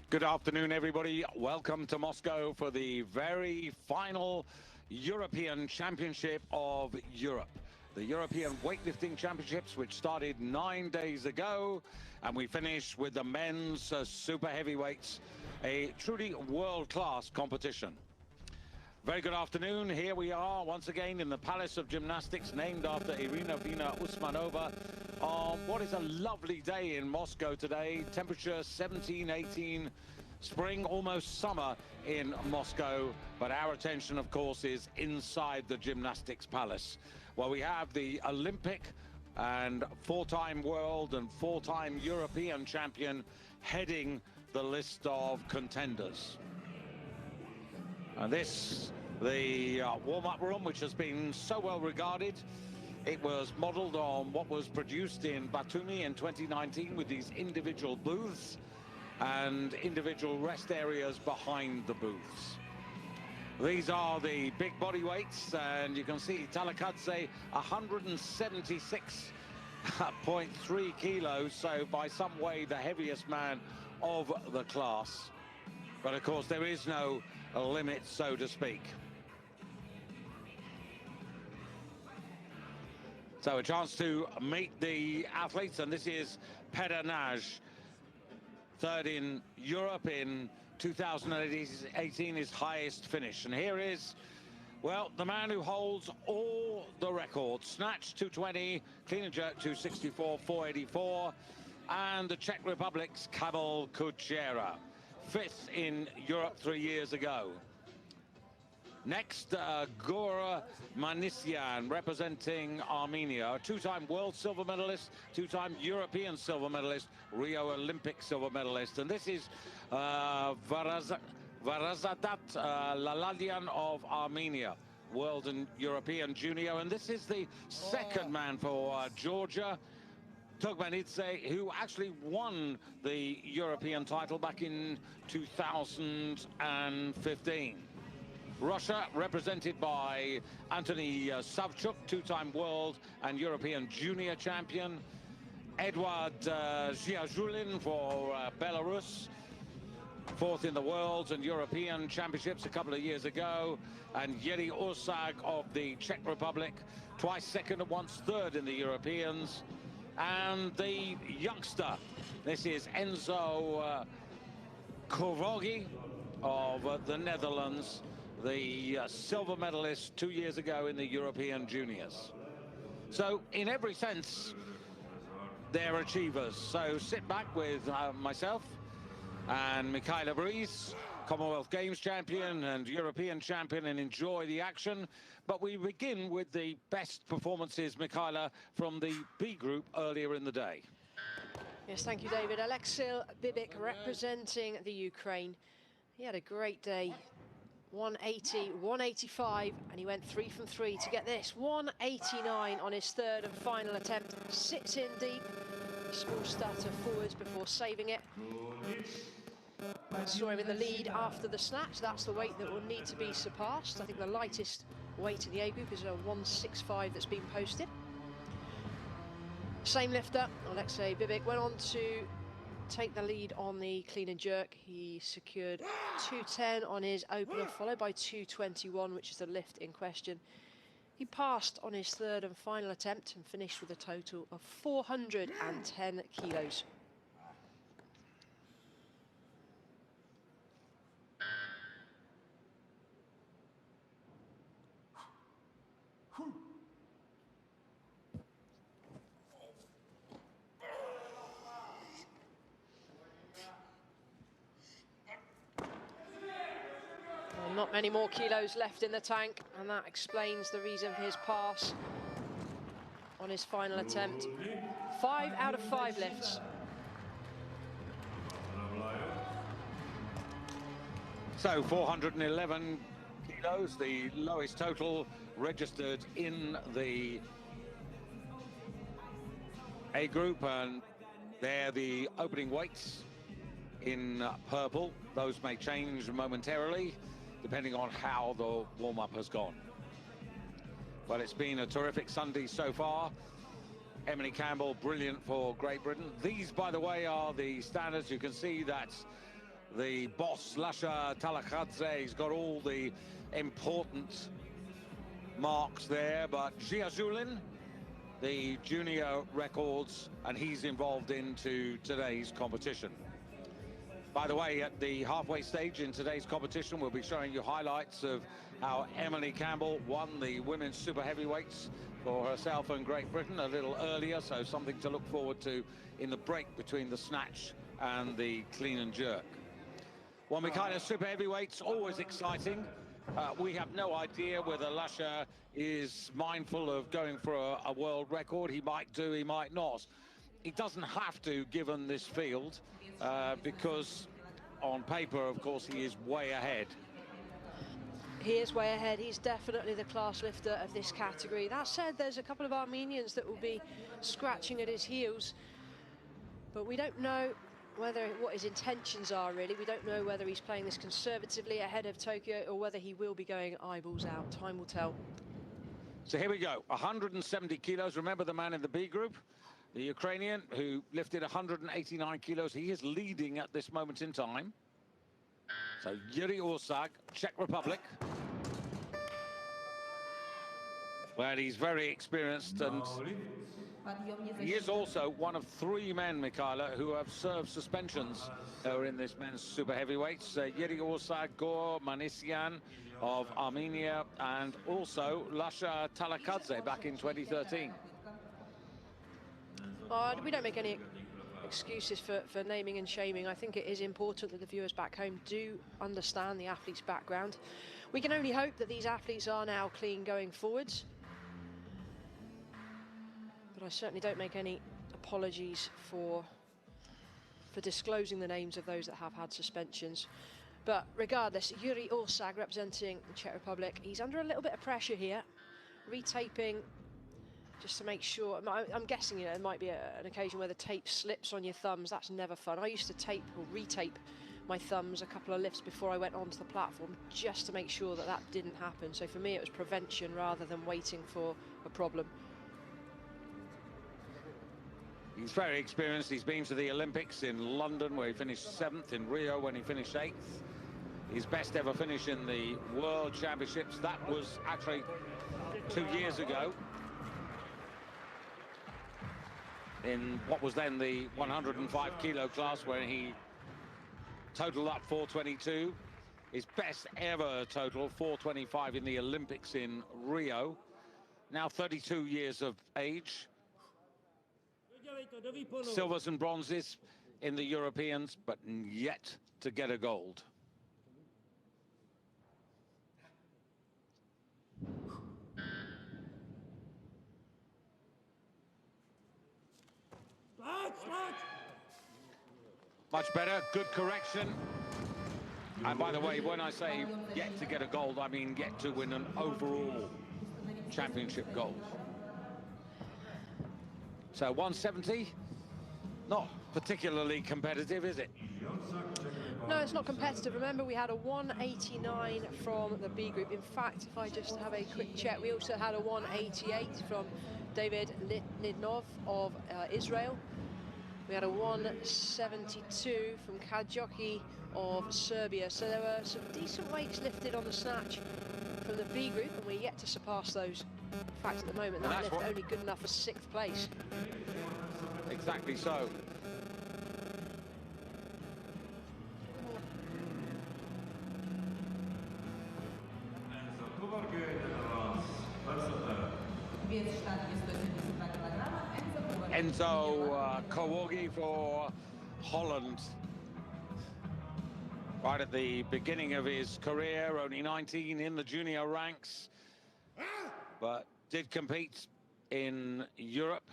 Good afternoon, everybody. Welcome to Moscow for the very final European Championship of Europe. The European Weightlifting Championships, which started 9 days ago, and we finished with the men's super heavyweights, a truly world-class competition. Very good afternoon. Here we are once again in the Palace of Gymnastics, named after Irina Usmanova, on what is a lovely day in Moscow today. Temperature 17, 18, spring, almost summer in Moscow. But our attention, of course, is inside the Gymnastics Palace, where we have the Olympic and four-time world and four-time European champion heading the list of contenders. And this, the warm-up room, which has been so well regarded. It was modeled on what was produced in Batumi in 2019 with these individual booths and individual rest areas behind the booths. These are the big body weights, and you can see Talakadze 176.3 kilos, so by some way the heaviest man of the class. But of course there is no limit, so to speak. So a chance to meet the athletes, and this is Petr Nagy, third in Europe in 2018, his highest finish. And here is, well, the man who holds all the records: snatch 220, clean and jerk 264, 484, and the Czech Republic's Kamil Kuchera, fifth in Europe 3 years ago. Next, Gora Manisyan, representing Armenia, a two-time world silver medalist, two-time European silver medalist, Rio Olympic silver medalist. And this is Varazadat Lalalian of Armenia, world and European junior. And this is the second man for Georgia, Tugmanidze, who actually won the European title back in 2015. Russia, represented by Anthony Savchuk, two-time world and European junior champion. Edward Zhiazhulin for Belarus, fourth in the world and European championships a couple of years ago. And Yeri Orsag of the Czech Republic, twice second and once third in the Europeans. And the youngster, this is Enzo Korogi of the Netherlands, the silver medalist 2 years ago in the European juniors. So in every sense, they're achievers. So sit back with myself and Michaela Breeze, Commonwealth Games champion and European champion, and enjoy the action. But we begin with the best performances, Michaela, from the B group earlier in the day. Yes, thank you, David. Alexei Bibik representing the Ukraine. He had a great day. 180, 185, and he went 3 from 3 to get this. 189 on his third and final attempt. Sits in deep. Small stutter forwards before saving it. Saw him in the lead after the snatch. That's the weight that will need to be surpassed. I think the lightest weight in the A group is a 165 that's been posted. Same lifter, Alexei Bibik, went on to take the lead on the clean and jerk. He secured 210 on his opener, followed by 221, which is the lift in question. He passed on his third and final attempt and finished with a total of 410 kilos. Not many more kilos left in the tank, and that explains the reason for his pass on his final attempt. 5 out of 5 lifts. So 411 kilos, the lowest total registered in the A group, and they're the opening weights in purple. Those may change momentarily, depending on how the warm-up has gone. But it's been a terrific Sunday so far. Emily Campbell, brilliant for Great Britain. These, by the way, are the standards. You can see that the boss, Lasha Talakadze. He's got all the important marks there, but Giazulin, the junior records, and he's involved into today's competition. By the way, at the halfway stage in today's competition, we'll be showing you highlights of how Emily Campbell won the women's super heavyweights for herself and Great Britain a little earlier, so something to look forward to in the break between the snatch and the clean and jerk. Well, Mikhaila, super heavyweights, always exciting. We have no idea whether Lasha is mindful of going for a world record. He might do, he might not. He doesn't have to, given this field, because on paper, of course, he is way ahead. He is way ahead. He's definitely the class lifter of this category. That said, there's a couple of Armenians that will be scratching at his heels, but we don't know what his intentions are, really. We don't know whether he's playing this conservatively ahead of Tokyo or whether he will be going eyeballs out. Time will tell. So here we go, 170 kilos. Remember the man in the B group, the Ukrainian, who lifted 189 kilos. He is leading at this moment in time. So Yuri Orsag, Czech Republic. Well, he's very experienced, and he is also one of 3 men, Mikhaila, who have served suspensions in this men's super heavyweights. Yuri Orsag, Gor Manisyan of Armenia, and also Lasha Talakadze back in 2013. We don't make any excuses for naming and shaming. I think it is important that the viewers back home do understand the athlete's background. We can only hope that these athletes are now clean going forwards. But I certainly don't make any apologies for disclosing the names of those that have had suspensions. But regardless, Yuri Orsag, representing the Czech Republic, he's under a little bit of pressure here, retaping just to make sure. I'm guessing, you know, it might be an occasion where the tape slips on your thumbs. That's never fun. I used to tape or retape my thumbs a couple of lifts before I went onto the platform, just to make sure that that didn't happen. So for me, it was prevention rather than waiting for a problem. He's very experienced. He's been to the Olympics in London, where he finished 7th, in Rio when he finished 8th. His best ever finish in the World Championships, that was actually 2 years ago, in what was then the 105 kilo class, where he totaled up 422. His best ever total, 425 in the Olympics in Rio. Now 32 years of age. Silvers and bronzes in the Europeans, but yet to get a gold. Much better, good correction. And by the way, when I say yet to get a gold, I mean yet to win an overall championship gold. So 170, not particularly competitive, is it? No, it's not competitive. Remember, we had a 189 from the B group. In fact, if I just have a quick check, we also had a 188 from David Lidnov of Israel. We had a 172 from Kadjoki of Serbia. So there were some decent weights lifted on the snatch from the B group, and we're yet to surpass those. In fact, at the moment, that lift only good enough for 6th place. Exactly so. Enzo Kowogi for Holland. Right at the beginning of his career, only 19 in the junior ranks, but did compete in Europe,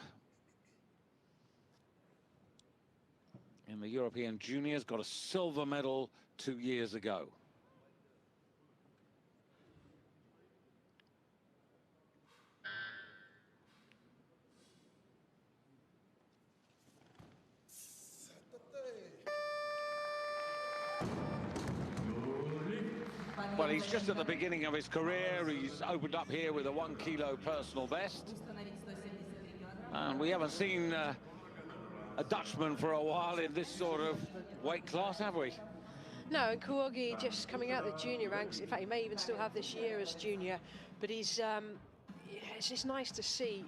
in the European juniors, got a silver medal 2 years ago. Well, he's just at the beginning of his career. He's opened up here with a 1 kilo personal best. And we haven't seen a Dutchman for a while in this sort of weight class, have we? No, and Kawogi just coming out of the junior ranks. In fact, he may even still have this year as junior, but he's it's just nice to see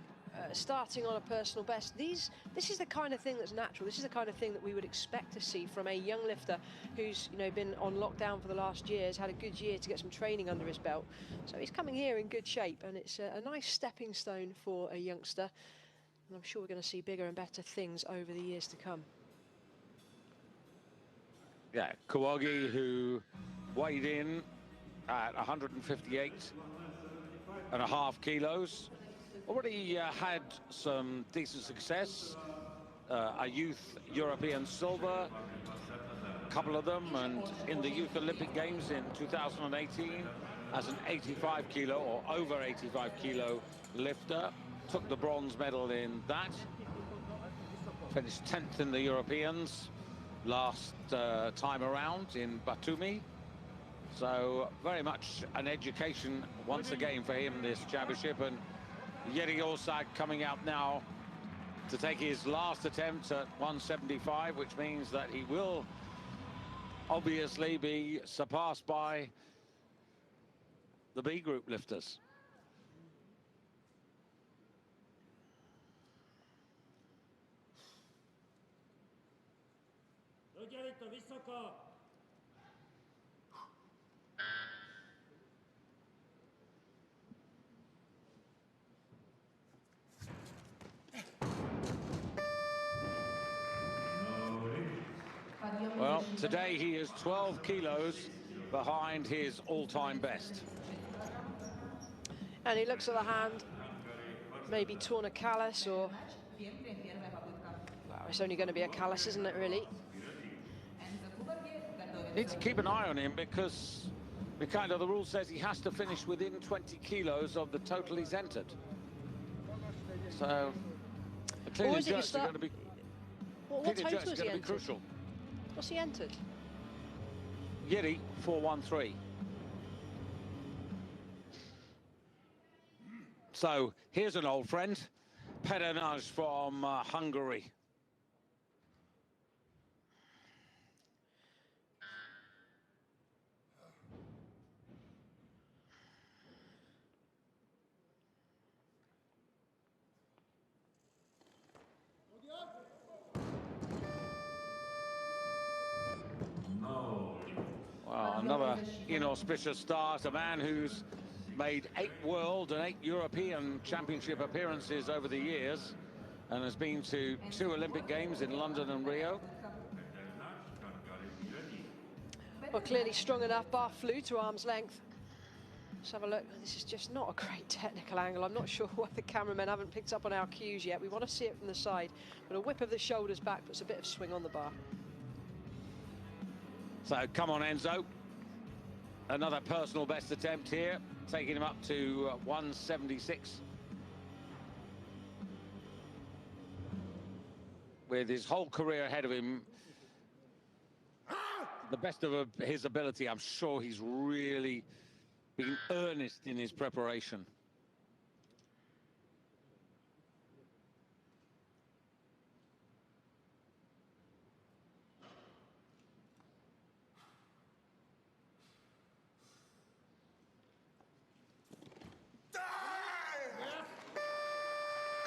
starting on a personal best. This is the kind of thing that's natural. This is the kind of thing that we would expect to see from a young lifter who's, you know, been on lockdown for the last years, had a good year to get some training under his belt. So he's coming here in good shape, and it's a nice stepping stone for a youngster. And I'm sure we're going to see bigger and better things over the years to come. Yeah, Kawogi, who weighed in at 158.5 kilos, already had some decent success. A youth European silver, a couple of them, and in the Youth Olympic Games in 2018 as an 85 kilo or over 85 kilo lifter, took the bronze medal in that, finished 10th in the Europeans last time around in Batumi. So very much an education once again for him, this championship. And Yeri Orsak coming out now to take his last attempt at 175, which means that he will obviously be surpassed by the B group lifters. Well, today he is 12 kilos behind his all-time best. And he looks at the hand, maybe torn a callus, or well, it's only going to be a callus, isn't it, really? Need to keep an eye on him, because the rule says he has to finish within 20 kilos of the total he's entered. So the clean and jerks are going to be, what total is he entered? Crucial. What's he entered? Yeri 413. So here's an old friend, Perenaj from Hungary. Well, another inauspicious start, a man who's made 8 World and 8 European Championship appearances over the years and has been to 2 Olympic Games in London and Rio. Well, clearly strong enough, bar flew to arm's length. Let's have a look. This is just not a great technical angle. I'm not sure why the cameramen haven't picked up on our cues yet. We want to see it from the side, but a whip of the shoulders back puts a bit of swing on the bar. So come on, Enzo. Another personal best attempt here, taking him up to 176. With his whole career ahead of him, the best of his ability, I'm sure he's really been earnest in his preparation.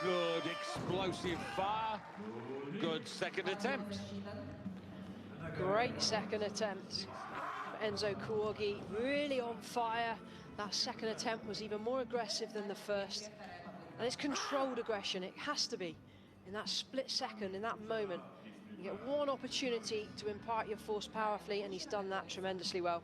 Good explosive fire. Good second attempt. Great second attempt. Enzo Kawogi really on fire. That second attempt was even more aggressive than the first. And it's controlled aggression. It has to be. In that split second, in that moment, you get one opportunity to impart your force powerfully, and he's done that tremendously well.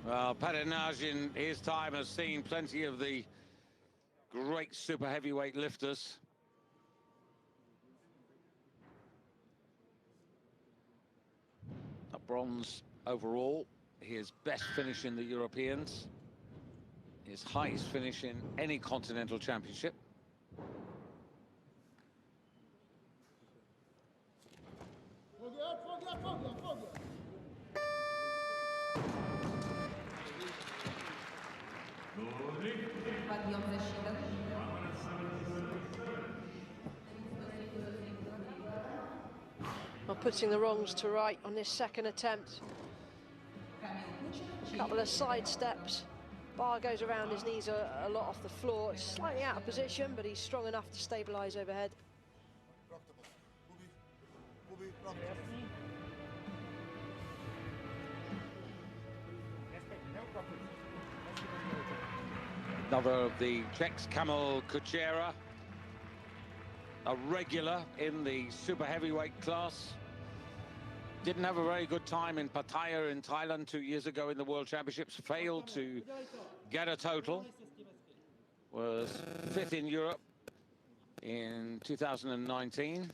Well, Perenaj in his time has seen plenty of the great super heavyweight lifters. A bronze overall, his best finish in the Europeans, his highest finish in any continental championship. putting the wrongs to right on this second attempt. A couple of side steps. Bar goes around his knees a lot off the floor. It's slightly out of position, but he's strong enough to stabilise overhead. Another of the Czechs, Kamil Kuchera, a regular in the super heavyweight class. Didn't have a very good time in Pattaya in Thailand 2 years ago in the World Championships. Failed to get a total. Was 5th in Europe in 2019.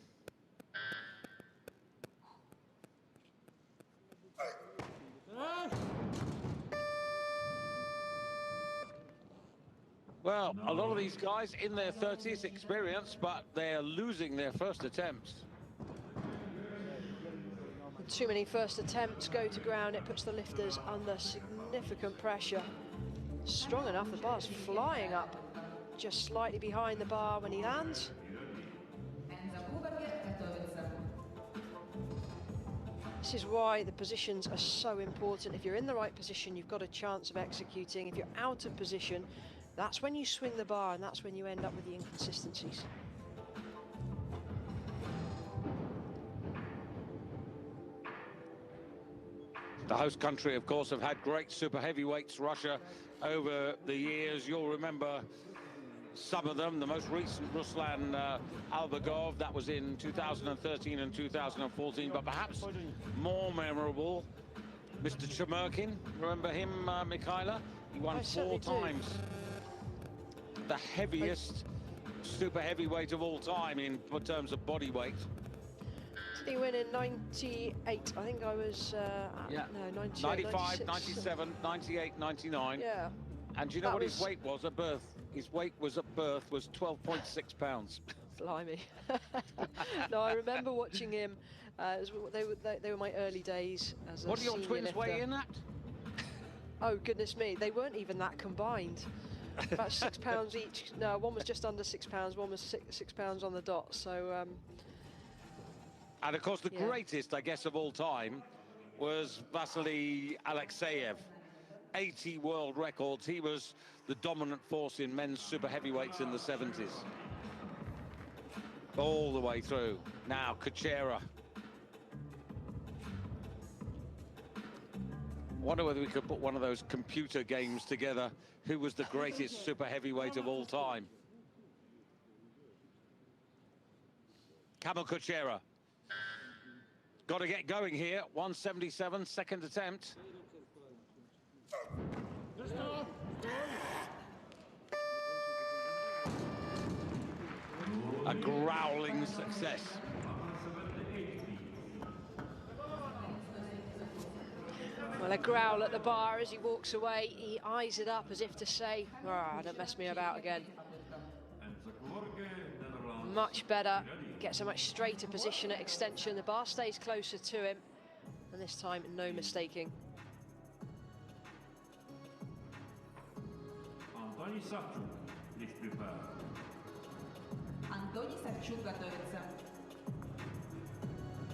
Well, a lot of these guys in their 30s, experienced, but they're losing their first attempts. Too many first attempts go to ground. It puts the lifters under significant pressure. Strong enough, the bar's flying up, just slightly behind the bar when he lands. This is why the positions are so important. If you're in the right position, you've got a chance of executing. If you're out of position, that's when you swing the bar, and that's when you end up with the inconsistencies. The host country, of course, have had great super heavyweights, Russia, over the years. You'll remember some of them. The most recent, Ruslan Albagov, that was in 2013 and 2014, but perhaps more memorable, Mr. Chemurkin. Remember him, Mikhaila? He won 4 times. The heaviest super heavyweight of all time in terms of body weight. Did he win in 98? I think I was, yeah. No, 98, 95, 96. 97, 98, 99. Yeah. And do you know what his weight was at birth? His weight was at birth was 12.6 pounds. Blimey. No, I remember watching him. They were my early days as a What do your twins lifter. weigh in at? Oh, goodness me. They weren't even that combined. About 6 pounds each. No, one was just under 6 pounds, one was six pounds on the dot. So, and of course, the greatest, I guess, of all time was Vasily Alexeyev. 80 world records. He was the dominant force in men's super heavyweights in the 70s. All the way through. Now, Kuchera. Wonder whether we could put one of those computer games together. Who was the greatest super heavyweight of all time? Kamil Kuchera. Got to get going here. 177, second attempt. A growling success. Well, a growl at the bar as he walks away. He eyes it up as if to say, oh, don't mess me about again. Much better. Gets a much straighter position at extension. The bar stays closer to him. And this time, no mistaking.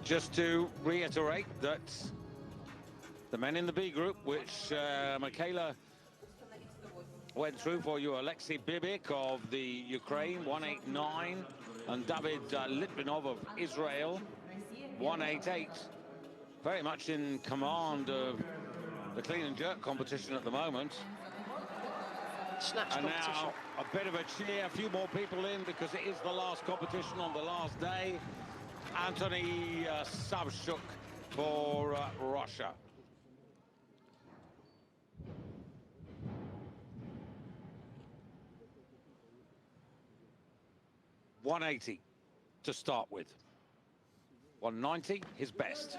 Just to reiterate that the men in the B group, which Mikhaila went through for you, Alexei Bibik of the Ukraine, 189, and David Litvinov of Israel, 188. Very much in command of the clean and jerk competition at the moment. Snatch and competition. Now a bit of a cheer, a few more people in because it is the last competition on the last day. Anthony Savchuk for Russia. $180 to start with. 190, his best.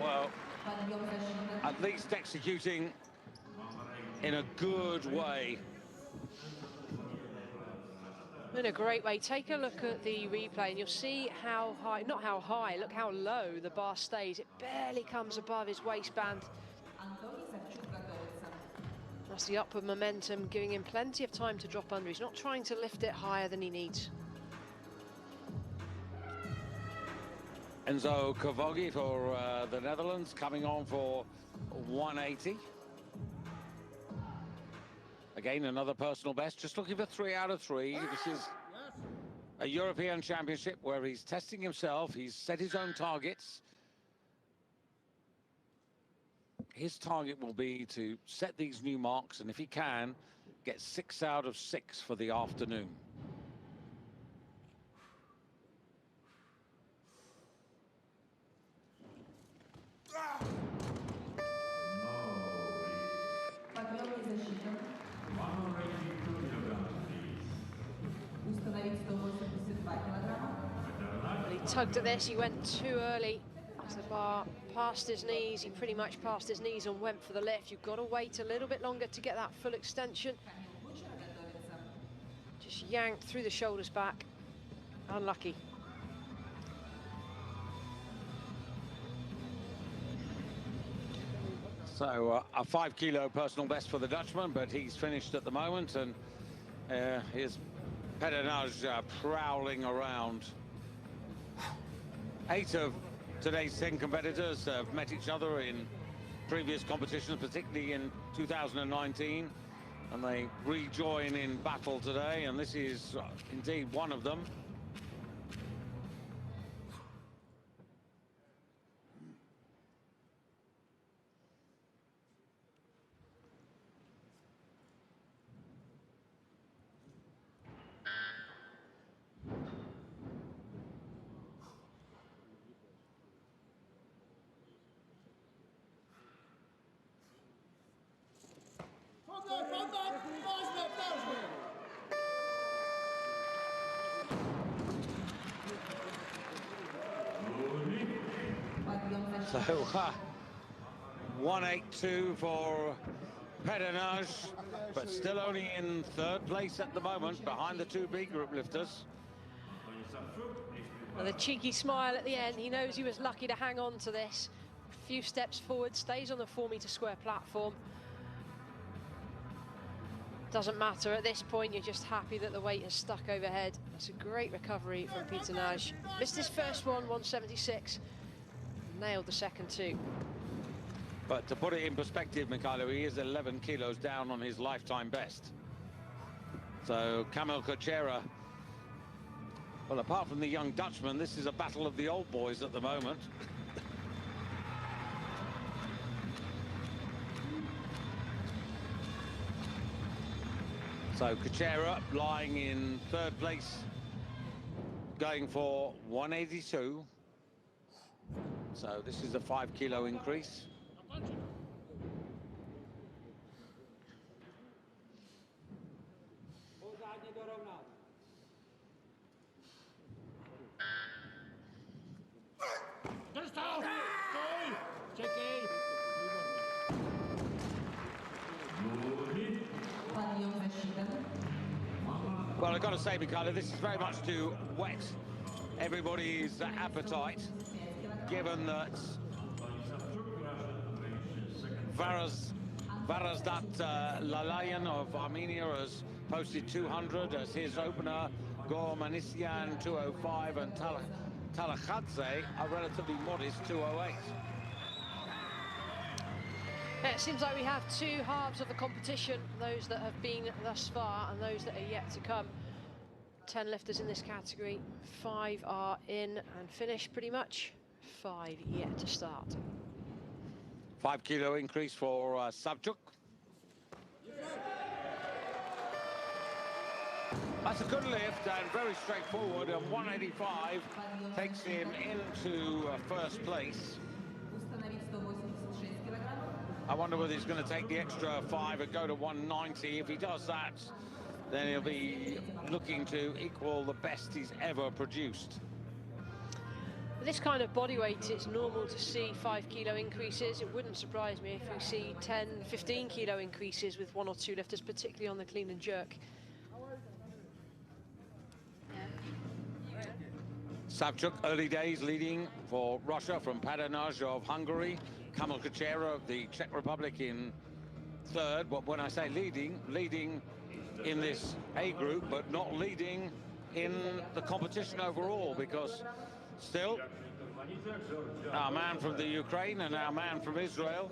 Well, at least executing in a good way. In a great way. Take a look at the replay and you'll see how high, not how high, look how low the bar stays. It barely comes above his waistband. That's the upward momentum, giving him plenty of time to drop under. He's not trying to lift it higher than he needs. Enzo Kavogi for the Netherlands, coming on for 180. Again, another personal best, just looking for 3 out of 3. This is a European Championship where he's testing himself. He's set his own targets. His target will be to set these new marks, and if he can, get 6 out of 6 for the afternoon. He tugged at this, he went too early as the bar passed his knees. He pretty much passed his knees and went for the lift. You've got to wait a little bit longer to get that full extension. Just yanked through the shoulders back. Unlucky. So a 5 kilo personal best for the Dutchman, but he's finished at the moment, and here's Pedernage prowling around. 8 of today's 10 competitors have met each other in previous competitions, particularly in 2019, and they rejoin in battle today, and this is indeed one of them. So 182 for Pedernage, but still only in 3rd place at the moment, behind the 2 B group lifters. And the cheeky smile at the end, he knows he was lucky to hang on to this. A few steps forward, stays on the 4-meter square platform. Doesn't matter, at this point you're just happy that the weight has stuck overhead. It's a great recovery from Pedernage. Missed his first one, 176. Nailed the second 2. But to put it in perspective, Mikhailo, he is 11 kilos down on his lifetime best. So Kamil Kuchera, well, apart from the young Dutchman, this is a battle of the old boys at the moment. So Kuchera lying in 3rd place, going for 182. So this is a 5 kilo increase. Well, I've got to say, Mikhailo, this is very much to whet everybody's appetite, given that Varazdat Lalayan of Armenia has posted 200 as his opener, Gormanisian 205, and Talakhadze a relatively modest 208. It seems like we have 2 halves of the competition, those that have been thus far and those that are yet to come. 10 lifters in this category, 5 are in and finished pretty much, 5 yet to start. 5 kilo increase for Savchuk. That's a good lift and very straightforward, and 185 takes him into 1st place. I wonder whether he's going to take the extra 5 and go to 190. If he does that, then he'll be looking to equal the best he's ever produced. This kind of body weight, it's normal to see 5 kilo increases. It wouldn't surprise me if we see 10, 15 kilo increases with 1 or 2 lifters, particularly on the clean and jerk. Savchuk, early days leading for Russia from Pedernage of Hungary. Kamil Kuchera of the Czech Republic in third. But when I say leading in this A group, but not leading in the competition overall, because still our man from the Ukraine and our man from Israel,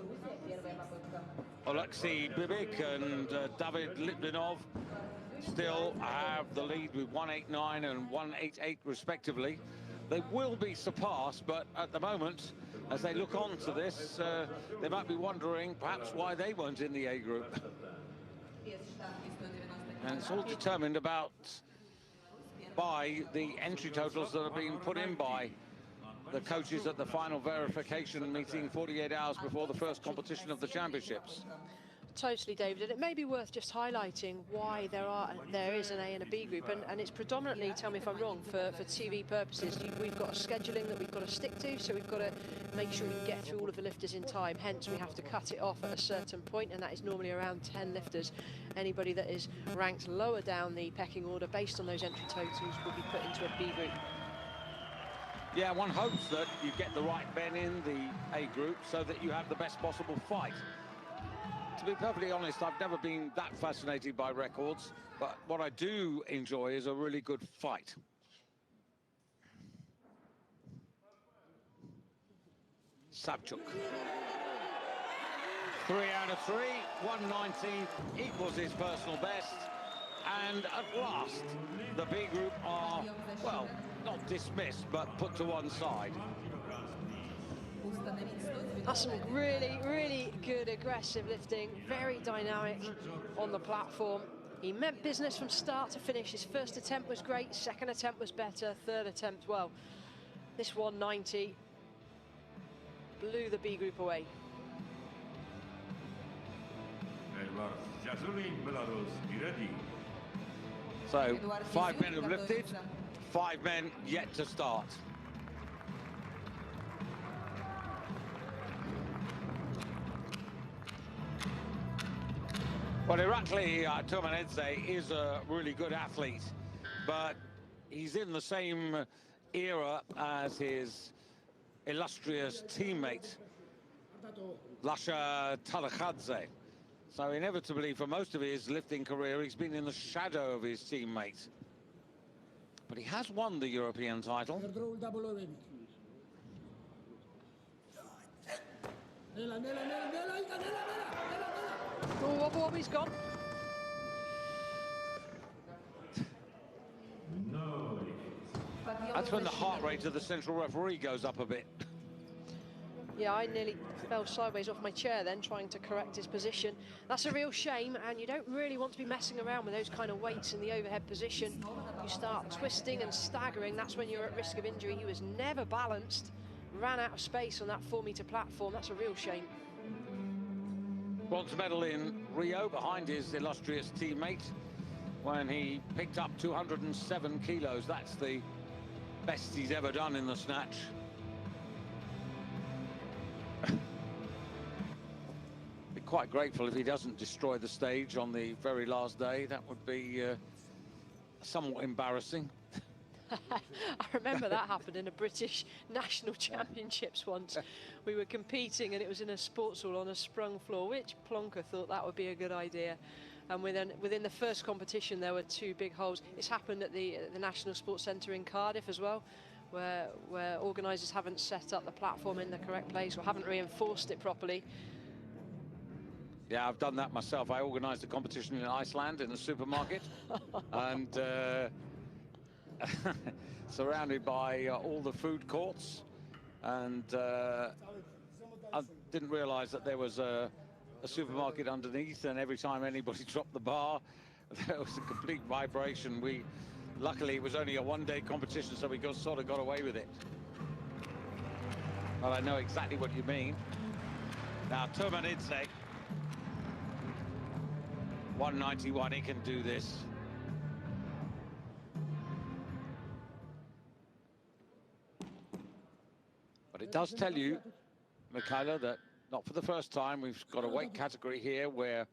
Alexei Bibik and David Litvinov, still have the lead with 189 and 188 respectively. They will be surpassed, but at the moment, as they look on to this, they might be wondering perhaps why they weren't in the A group. And it's all determined by the entry totals that have been put in by the coaches at the final verification meeting 48 hours before the first competition of the championships. Totally, David, and it may be worth just highlighting why there is an A and a B group, and it's predominantly, tell me if I'm wrong, for TV purposes. We've got a scheduling that we've got to stick to, so we've got to make sure we can get through all of the lifters in time. Hence, we have to cut it off at a certain point, and that is normally around 10 lifters. Anybody that is ranked lower down the pecking order based on those entry totals will be put into a B group. Yeah, one hopes that you get the right men in the A group so that you have the best possible fight. To be perfectly honest, I've never been that fascinated by records, but what I do enjoy is a really good fight. Savchuk. 3 out of 3, 119 equals his personal best. And at last, the B group are, well, not dismissed, but put to one side. That's some really, really good aggressive lifting, very dynamic on the platform. He meant business from start to finish. His first attempt was great, second attempt was better, third attempt, well, this 190 blew the B group away. So 5 men have lifted, 5 men yet to start. Well, Irakli Turmanidze is a really good athlete, but he's in the same era as his illustrious teammate, Lasha Talakhadze. So inevitably, for most of his lifting career, he's been in the shadow of his teammate. But he has won the European title. Oh, he's gone. That's when the heart rate of the central referee goes up a bit. Yeah, I nearly fell sideways off my chair then, trying to correct his position. That's a real shame, and you don't really want to be messing around with those kind of weights in the overhead position. You start twisting and staggering, that's when you're at risk of injury. He was never balanced, ran out of space on that 4-meter platform. That's a real shame. Bronze medal in Rio behind his illustrious teammate when he picked up 207 kilos. That's the best he's ever done in the snatch. Be quite grateful if he doesn't destroy the stage on the very last day. That would be somewhat embarrassing. I remember that happened in a British National Championships once. We were competing and it was in a sports hall on a sprung floor. Which plonker thought that would be a good idea? And within the first competition there were 2 big holes. It's happened at the National Sports Centre in Cardiff as well, where organisers haven't set up the platform in the correct place or haven't reinforced it properly. Yeah, I've done that myself. I organised a competition in Iceland in a supermarket and surrounded by all the food courts, and I didn't realise that there was a supermarket underneath, and every time anybody dropped the bar there was a complete vibration. Luckily it was only a 1-day competition, so we sort of got away with it. But I know exactly what you mean. Now Turmanidze, 191, he can do this. But it does tell you, Michaela, that not for the first time we've got a weight category here where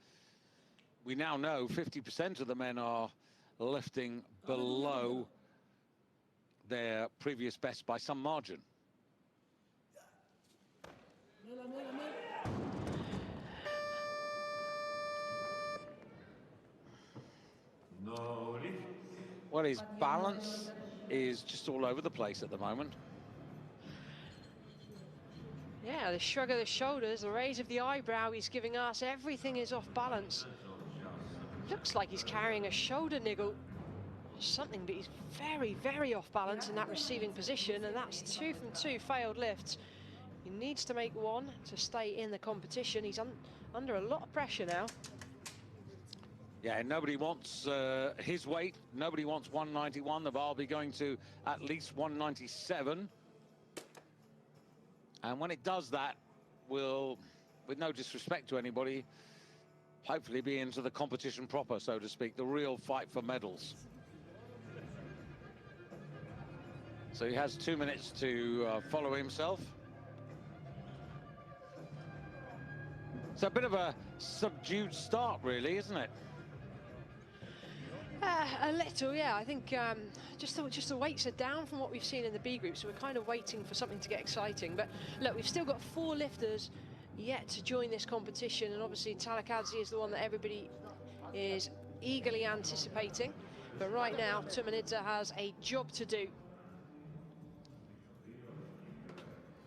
we now know 50% of the men are lifting below their previous best by some margin. Well, his balance is just all over the place at the moment. Yeah, the shrug of the shoulders, the raise of the eyebrow, he's giving us everything is off balance. Looks like he's carrying a shoulder niggle or something, but he's very, very off balance in that receiving position, and that's 2 from 2 failed lifts. He needs to make one to stay in the competition. He's under a lot of pressure now. Yeah, nobody wants his weight. Nobody wants 191. The bar will be going to at least 197. And when it does that, we'll, with no disrespect to anybody, hopefully be into the competition proper, so to speak, the real fight for medals. So he has 2 minutes to follow himself. It's a bit of a subdued start, really, isn't it? A little, yeah. I think just the weights are down from what we've seen in the B group, so we're kind of waiting for something to get exciting. But look, we've still got 4 lifters yet to join this competition, and obviously Talakadze is the one that everybody is eagerly anticipating. But right now, Tumanidze has a job to do.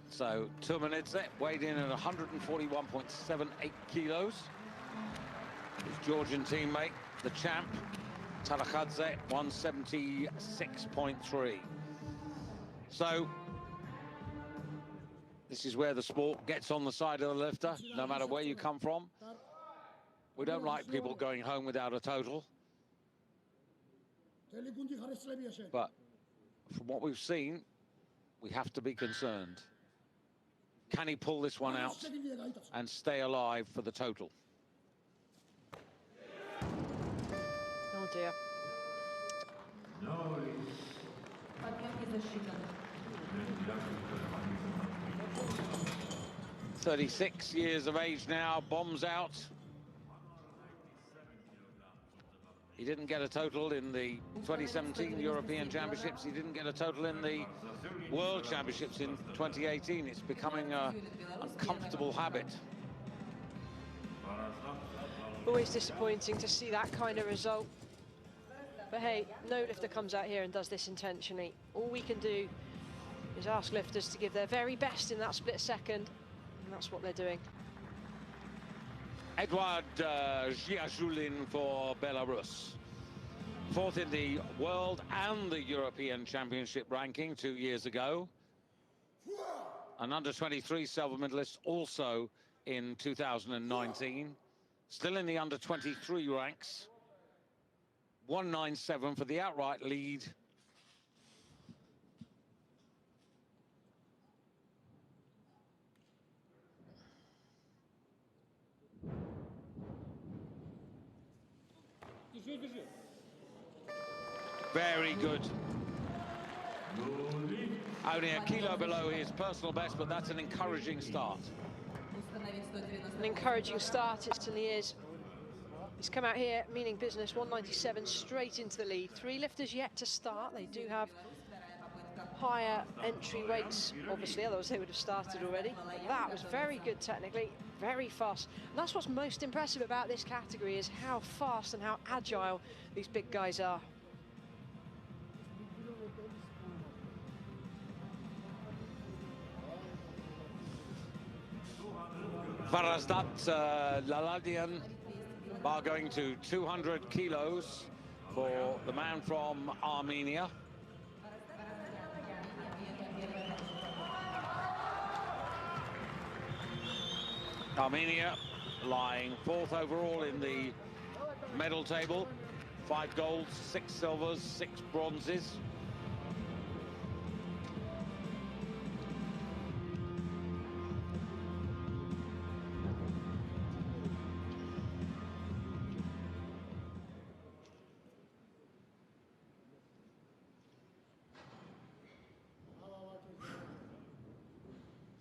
So Tumanidze weighed in at 141.78 kilos. His Georgian teammate, the champ, Talakadze, 176.3. So this is where the sport gets on the side of the lifter, no matter where you come from. We don't like people going home without a total. But from what we've seen, we have to be concerned. Can he pull this one out and stay alive for the total? Oh dear. 36 years of age now, bombs out. He didn't get a total in the 2017 European Championships. He didn't get a total in the World Championships in 2018. It's becoming an uncomfortable habit. Always disappointing to see that kind of result. But hey, no lifter comes out here and does this intentionally. All we can do is ask lifters to give their very best in that split second, and that's what they're doing. Edouard Giajulin for Belarus. 4th in the World and the European Championship ranking 2 years ago. An under-23 silver medalist also in 2019. Still in the under-23 ranks. 197 for the outright lead. Very good. Only a kilo below his personal best, but that's an encouraging start. An encouraging start, it certainly is. He's come out here meaning business, 197 straight into the lead. 3 lifters yet to start. They do have higher entry weights, obviously, otherwise they would have started already. But that was very good technically, very fast. And that's what's most impressive about this category, is how fast and how agile these big guys are. Varazdat Laladian bar going to 200 kilos for the man from Armenia. Armenia lying 4th overall in the medal table. 5 golds, 6 silvers, 6 bronzes.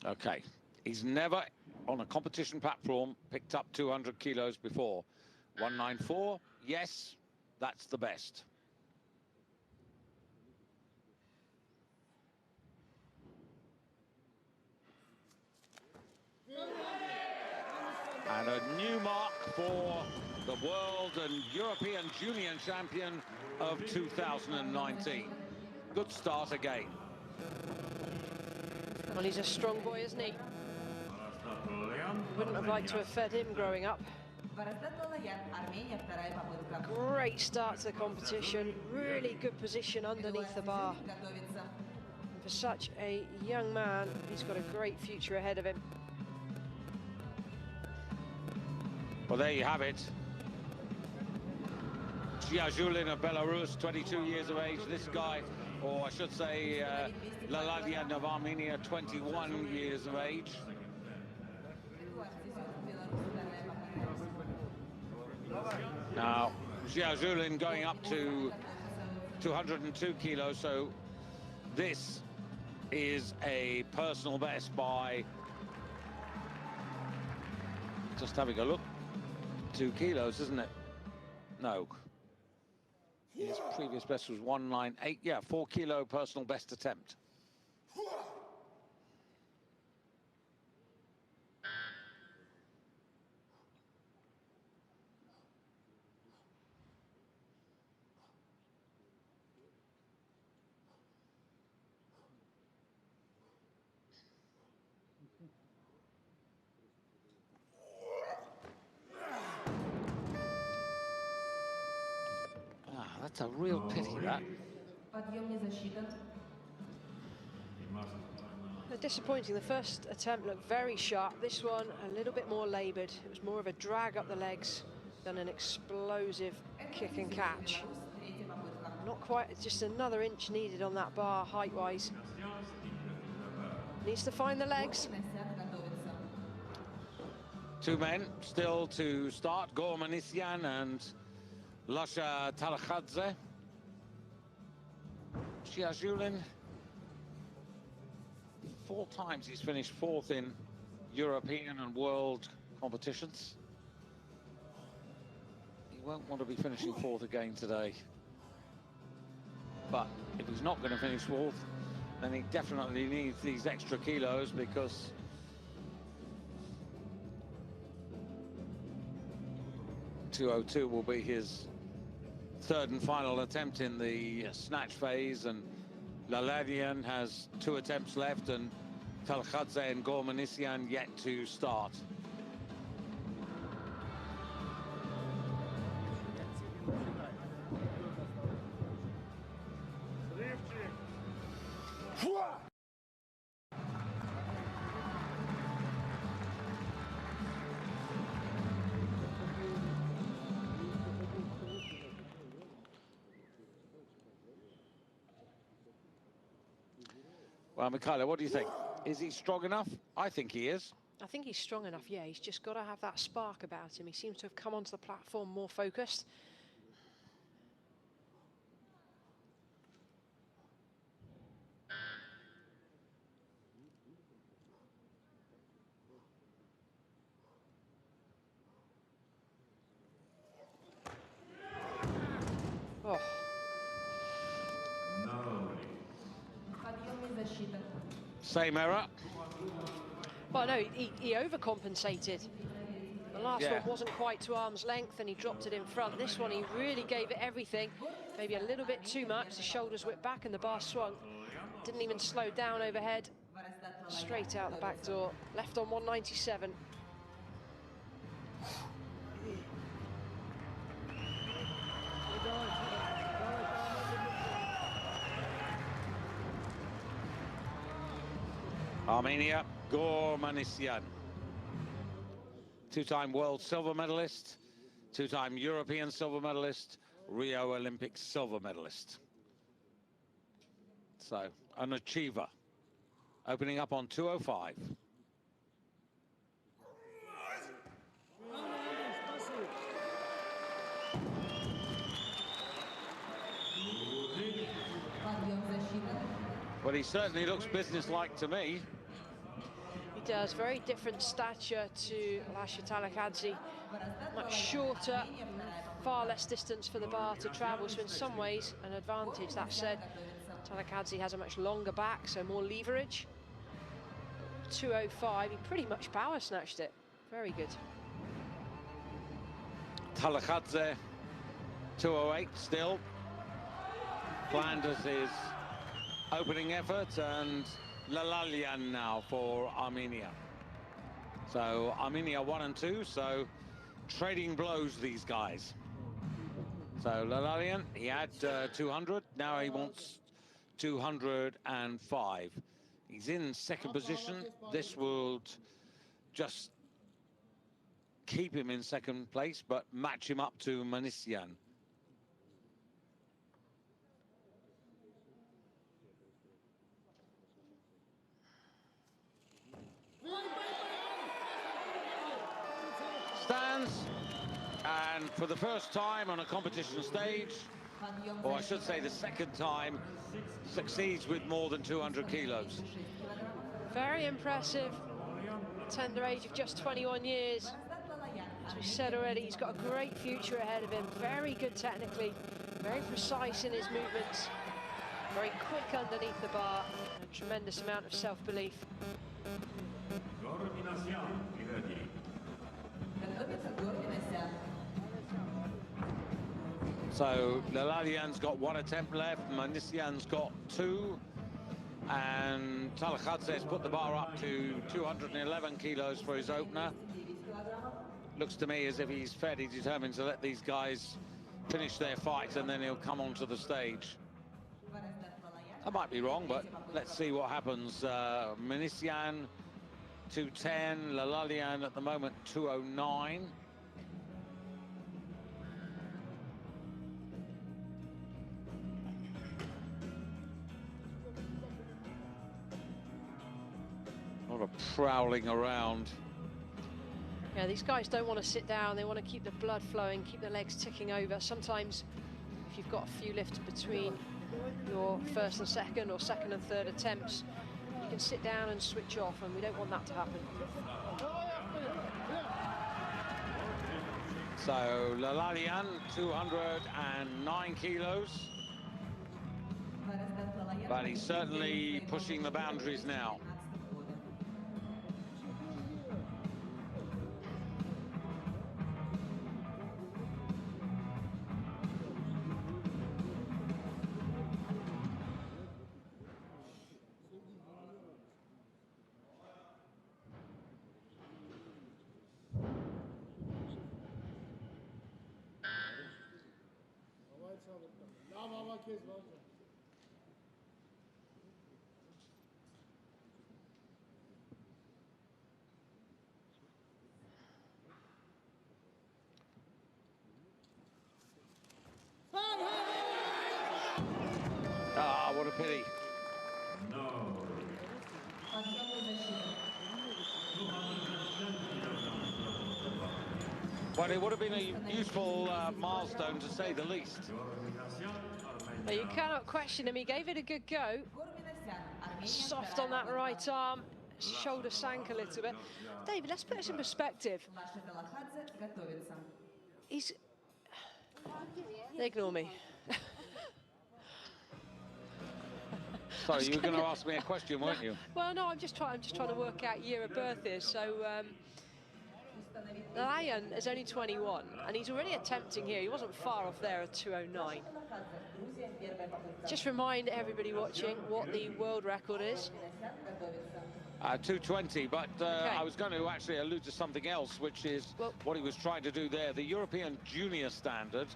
Okay, he's never on a competition platform picked up 200 kilos before. 194, yes, that's the best. And a new mark for the world and European junior champion of 2019. Good start again. Well, he's a strong boy, isn't he? Wouldn't have liked to have fed him growing up. Great start to the competition. Really good position underneath the bar. And for such a young man, he's got a great future ahead of him. Well, there you have it. Zhiyazhulin of Belarus, 22 years of age. This guy, or I should say, Laladian of Armenia, 21 years of age. Now, Zhiyazhulin going up to 202 kilos, so this is a personal best by, just having a look, 2 kilos, isn't it? No. His previous best was 198. Yeah, 4 kilo personal best attempt. That's a real pity, that. Disappointing. The first attempt looked very sharp. This one a little bit more laboured. It was more of a drag up the legs than an explosive kick and catch. Not quite, just another inch needed on that bar height-wise. Needs to find the legs. 2 men still to start, Gormanisian and Lasha Talakhadze. Zhiyazhulin, 4 times he's finished 4th in European and world competitions. He won't want to be finishing 4th again today. But if he's not going to finish 4th, then he definitely needs these extra kilos, because .202 will be his 3rd and final attempt in the snatch phase, and Laladian has 2 attempts left, and Talkhadze and Gormanisian yet to start. Well, Mikhaila, what do you think? Is he strong enough? I think he is. I think he's strong enough, yeah. He's just got to have that spark about him. He seems to have come onto the platform more focused. Oh. Same error. Well, no, he overcompensated. The last one wasn't quite to arm's length, and he dropped it in front. This one, he really gave it everything. Maybe a little bit too much. The shoulders whipped back and the bar swung. Didn't even slow down overhead. Straight out the back door. Left on 197. Armenia, Gormanisian. 2-time world silver medalist, 2-time European silver medalist, Rio Olympic silver medalist. So, an achiever. Opening up on 205. Well, he certainly looks businesslike to me. He does. Very different stature to Lasha Talkhadze. Much shorter, far less distance for the bar to travel, so in some ways an advantage. That said, Talkhadze has a much longer back, so more leverage. 205, he pretty much power snatched it. Very good. Talakadze, 208 still. Flanders is opening effort, and Lalalian now for Armenia. So Armenia 1 and 2, so trading blows, these guys. So Lalalian, he had 200, now he wants 205. He's in second position. This will just keep him in second place, but match him up to Manisian. Stands, and for the first time on a competition stage, or I should say the second time, succeeds with more than 200 kilos. Very impressive. Tender age of just 21 years. As we said already, he's got a great future ahead of him. Very good technically, very precise in his movements, very quick underneath the bar, and a tremendous amount of self-belief. So Lalalian's got 1 attempt left, Manisian's got 2, and Talakadze's put the bar up to 211 kilos for his opener. Looks to me as if he's fairly determined to let these guys finish their fight, and then he'll come onto the stage. I might be wrong, but let's see what happens. Manisian 210, Lalalian at the moment 209. A lot of prowling around. Yeah, these guys don't want to sit down. They want to keep the blood flowing, keep the legs ticking over. Sometimes, if you've got a few lifts between your first and second, or second and third attempts, you can sit down and switch off, and we don't want that to happen. So Lalalian, 209 kilos. But he's certainly pushing the boundaries now. Ah, what a pity. But it would have been a useful milestone, to say the least. Well, you cannot question him. He gave it a good go. Soft on that right arm. Shoulder sank a little bit. David, let's put this in perspective. He's... Ignore me. Sorry, you were going to ask me a question, weren't you? Well, no, I'm just trying to work out year of birth here. So, Lion is only 21, and he's already attempting here. He wasn't far off there at 209. Just remind everybody watching what the world record is. 220, but Okay. I was going to actually allude to something else, which is what he was trying to do there. The European junior standard,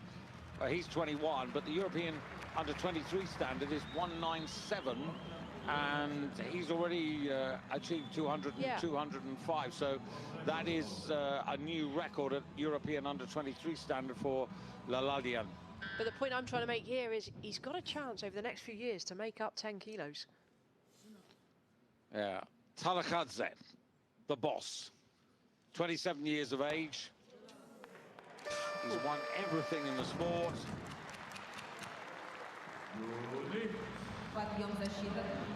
he's 21, but the European under-23 standard is 197, and he's already achieved 200 and 205. So that is a new record at European under-23 standard for Lalalian. But the point I'm trying to make here is he's got a chance over the next few years to make up 10 kilos. Yeah, Talakadze, the boss, 27 years of age. He's won everything in the sport.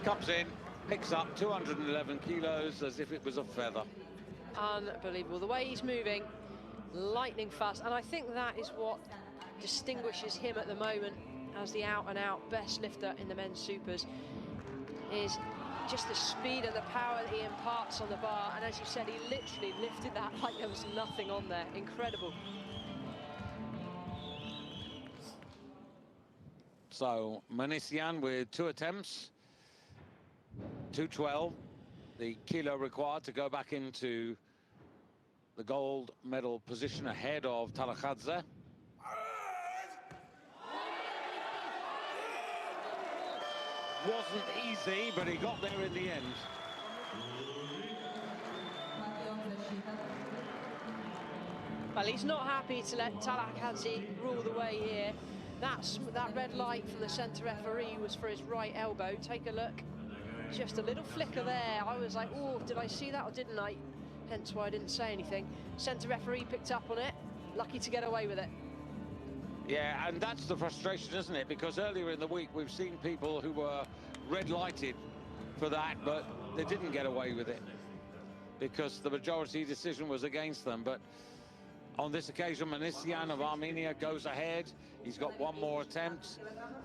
Comes in, picks up 211 kilos as if it was a feather. Unbelievable. The way he's moving, lightning fast. And I think that is what distinguishes him at the moment as the out-and-out best lifter in the men's supers, is just the speed and the power that he imparts on the bar. And as you said, he literally lifted that like there was nothing on there. Incredible. So Manisian with 2 attempts, 212, the kilo required to go back into the gold medal position ahead of Talakhadze. Wasn't easy, but he got there in the end. Well, he's not happy to let Talakhadze rule the way here. That red light from the centre referee was for his right elbow. Take a look. Just a little flicker there. I was like, oh, did I see that or didn't I? Hence why I didn't say anything. Centre referee picked up on it. Lucky to get away with it. Yeah, and that's the frustration, isn't it? Because earlier in the week, we've seen people who were red-lighted for that, but they didn't get away with it because the majority decision was against them. But on this occasion, Manisian of Armenia goes ahead. He's got 1 more attempt.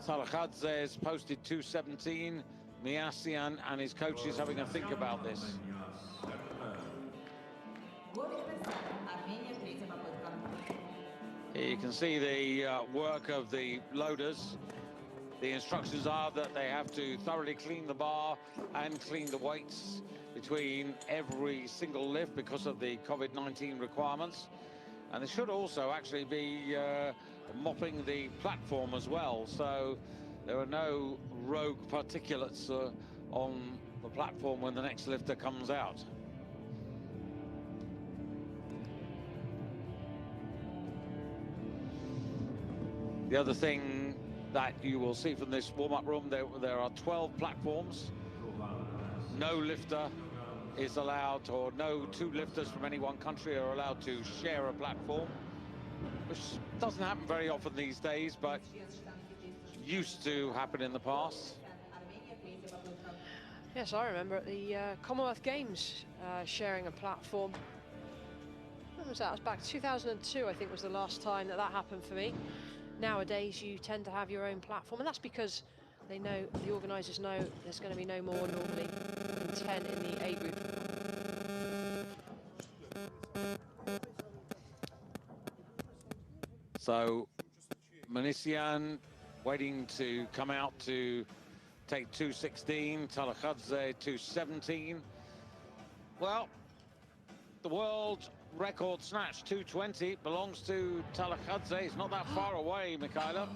Talakhadze has posted 2:17. Manisian and his coach is having a think about this. Here you can see the work of the loaders. The instructions are that they have to thoroughly clean the bar and clean the weights between every single lift because of the COVID-19 requirements. And they should also actually be mopping the platform as well, so there are no rogue particulates on the platform when the next lifter comes out. The other thing that you will see from this warm-up room, there are 12 platforms. No lifter is allowed, or no 2 lifters from any one country are allowed to share a platform, which doesn't happen very often these days, but used to happen in the past. Yes, I remember at the Commonwealth Games sharing a platform. When was that? It was back 2002, I think, was the last time that happened for me. Nowadays, you tend to have your own platform, and that's because they know, the organisers know, there's going to be no more normally than 10 in the A group. So Manisian waiting to come out to take 2:16, Talakhadze 2:17. Well, the world record snatch 2:20 belongs to Talakhadze. It's not that far away, Michaela.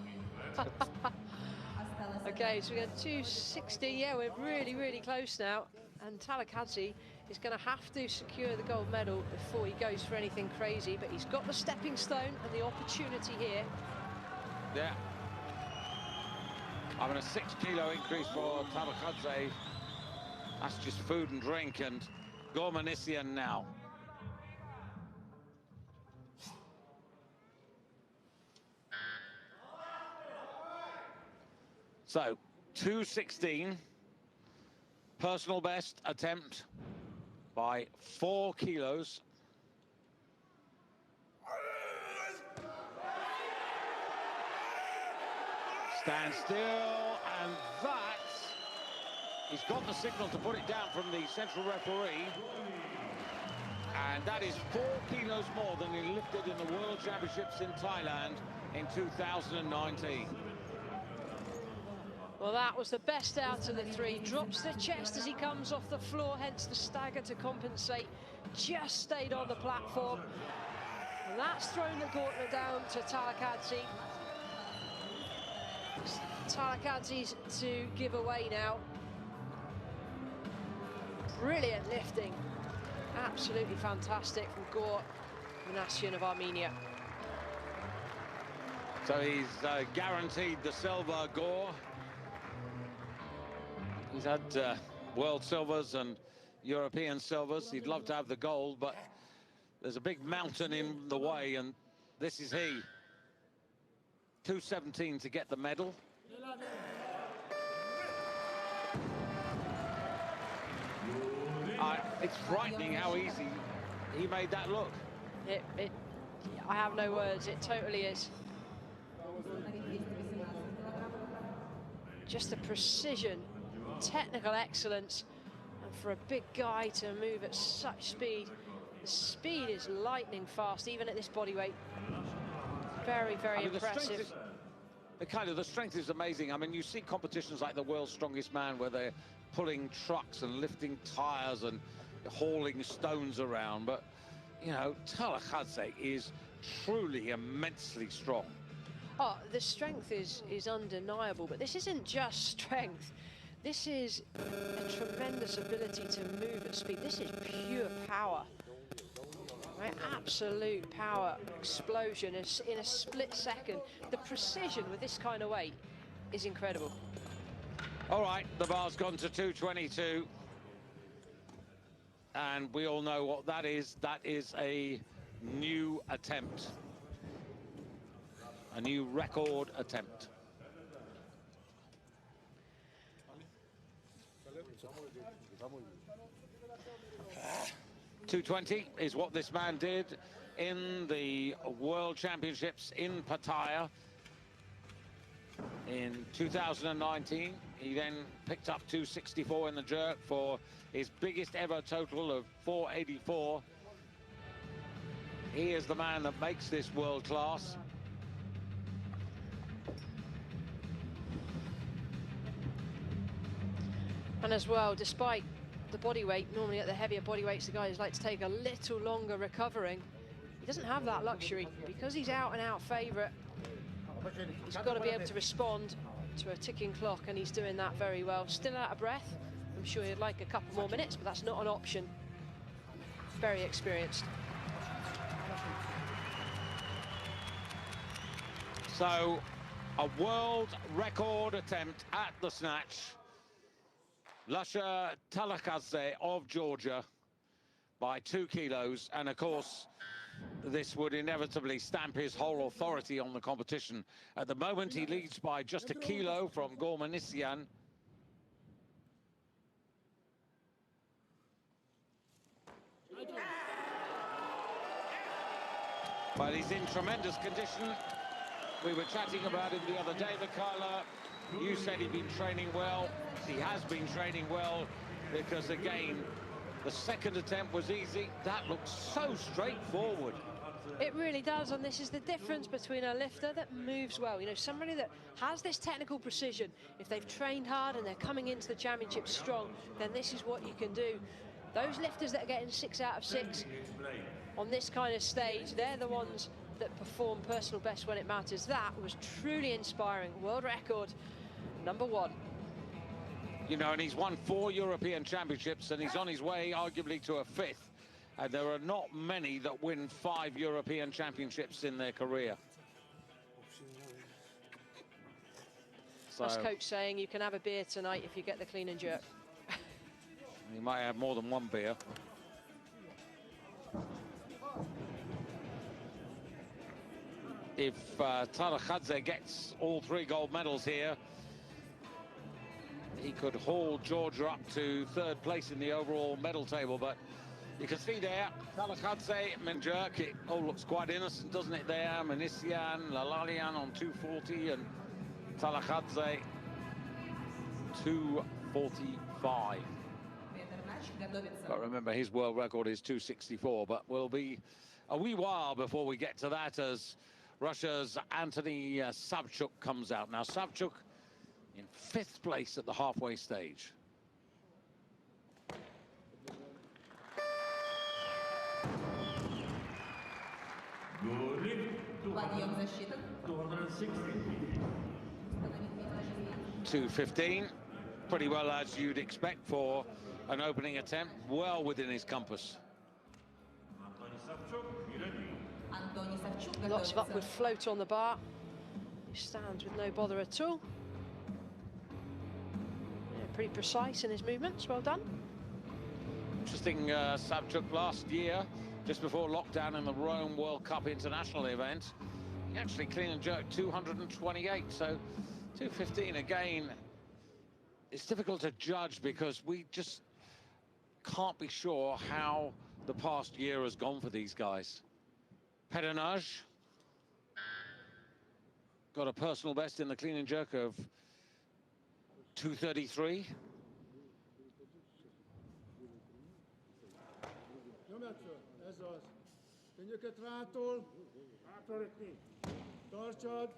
Okay, so we got 2:60. Yeah, we're really, really close now. And Talakhadze is going to have to secure the gold medal before he goes for anything crazy. But he's got the stepping stone and the opportunity here. Yeah. I mean, a 6 kilo increase for Talakhadze. That's just food and drink. And Manisian now. So 2:16, personal best attempt by 4 kilos. Stand still, and that, he's got the signal to put it down from the central referee. And that is 4 kilos more than he lifted in the World Championships in Thailand in 2019. Well, that was the best out of the 3. Drops the chest as he comes off the floor, hence the stagger to compensate. Just stayed on the platform. And that's thrown the gauntlet down to Talakhadze. Talakhadze's to give away now. Brilliant lifting. Absolutely fantastic from Manisian of Armenia. So he's guaranteed the silver, Gore. He's had world silvers and European silvers. He'd love to have the gold, but there's a big mountain in the way, and this is he. 2:17 to get the medal. It's frightening how easy he made that look. I have no words, it totally is. Just the precision, technical excellence, and for a big guy to move at such speed. The speed is lightning fast, even at this body weight. Very, very impressive. the strength is amazing. I mean, you see competitions like the World's Strongest Man where they're pulling trucks and lifting tires and hauling stones around. But, you know, Talakadze is truly immensely strong. Oh, the strength is undeniable, but this isn't just strength. This is a tremendous ability to move at speed. This is pure power. Right? Absolute power, explosion in a split second. The precision with this kind of weight is incredible. All right, the bar's gone to 222. And we all know what that is. That is a new attempt. A new record attempt. .220 is what this man did in the World Championships in Pattaya in 2019. He then picked up 264 in the jerk for his biggest ever total of 484. He is the man that makes this world class. And as well, despite the body weight, normally at the heavier body weights, the guys like to take a little longer recovering. He doesn't have that luxury because he's out and out favourite. He's got to be able to respond to a ticking clock, and he's doing that very well. Still out of breath. I'm sure he'd like a couple more minutes, but that's not an option. Very experienced. So, a world record attempt at the snatch. Lasha Talakadze of Georgia by 2 kilos, and of course this would inevitably stamp his whole authority on the competition. At the moment he leads by just 1 kilo from Gormanisian. But he's in tremendous condition. We were chatting about him the other day, Mikhaila. You said he'd been training well. He has been training well because, again, the second attempt was easy. That looks so straightforward. It really does, and this is the difference between a lifter that moves well. You know, somebody that has this technical precision. If they've trained hard and they're coming into the championship strong, then this is what you can do. Those lifters that are getting 6 out of 6 on this kind of stage, they're the ones that perform personal best when it matters. That was truly inspiring. World record, #1. You know, and he's won 4 European Championships, and he's on his way, arguably, to a 5th. And there are not many that win 5 European Championships in their career. So, that's coach saying you can have a beer tonight if you get the clean and jerk. He might have more than 1 beer. If Talakadze gets all 3 gold medals here, he could haul Georgia up to 3rd place in the overall medal table. But you can see there, Talakadze, Menjerk, it all looks quite innocent, doesn't it there? Manisian, Lalalian on 240, and Talakadze 245. But remember, his world record is 264, but we'll be a wee while before we get to that as Russia's Anthony Savchuk comes out. Now, Savchuk in 5th place at the halfway stage. .215, pretty well as you'd expect for an opening attempt, well within his compass. Lots of upward float on the bar. He stands with no bother at all. Yeah, pretty precise in his movements, well done. Interesting, Savchuk last year, just before lockdown in the Rome World Cup international event, he actually clean and jerked 228, so 215 again. It's difficult to judge because we just can't be sure how the past year has gone for these guys. Pedernage got a personal best in the clean and jerk of 233. Ez az. Könnyöket rátol. Tartsad.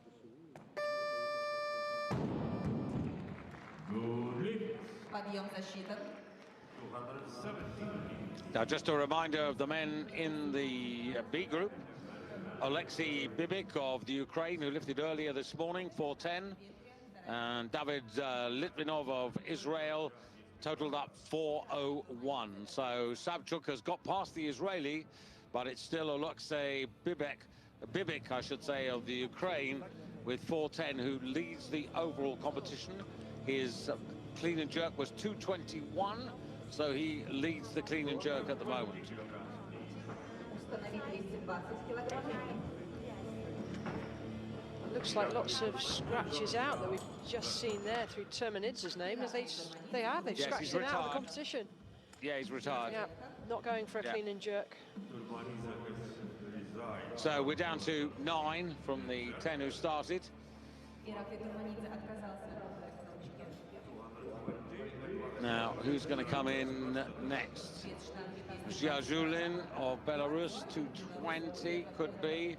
Now, just a reminder of the men in the B group. Alexei Bibik of the Ukraine, who lifted earlier this morning, 410. And David Litvinov of Israel totaled up 401. So Savchuk has got past the Israeli, but it's still Alexei Bibik, I should say, of the Ukraine with 410, who leads the overall competition. His clean and jerk was 221, so he leads the clean and jerk at the moment. Looks like lots of scratches out that we've just seen there through Termanidz's name, as they've Yes, scratched him out of the competition. Yeah, he's retired. Yeah, not going for a clean and jerk. So we're down to 9 from the 10 who started. Now, who's going to come in next? Zhazulin of Belarus, 220 could be.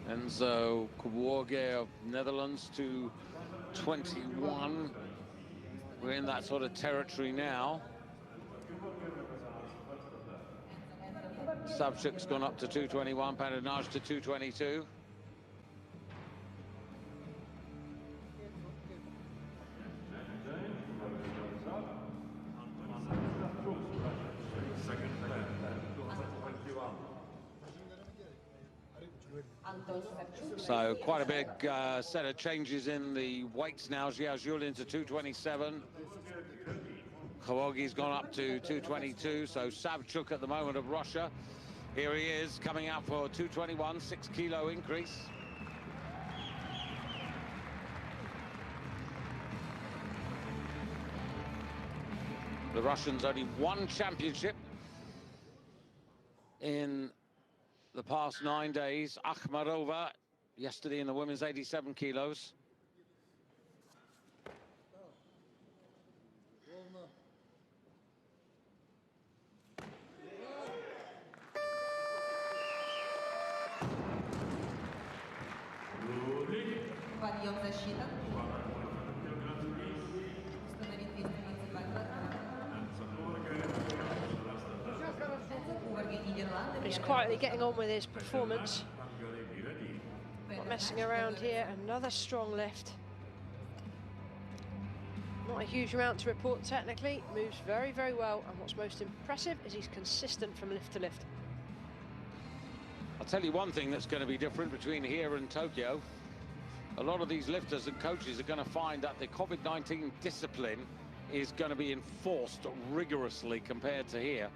Enzo Kworge of Netherlands, 221. We're in that sort of territory now. Savchuk's gone up to 221, Padanaj to 222. So quite a big set of changes in the weights now. Zhazulin to 227. Khawogi's gone up to 222. So Savchuk at the moment of Russia. Here he is coming out for 221, 6-kilo increase. The Russians only one championship in the past 9 days. Akhmarova yesterday in the women's 87 kilos. He's quietly getting on with his performance. Not messing around here. Another strong lift. Not a huge amount to report technically. Moves very, very well. And what's most impressive is he's consistent from lift to lift. I'll tell you one thing that's going to be different between here and Tokyo. A lot of these lifters and coaches are going to find that the COVID-19 discipline is going to be enforced rigorously compared to here.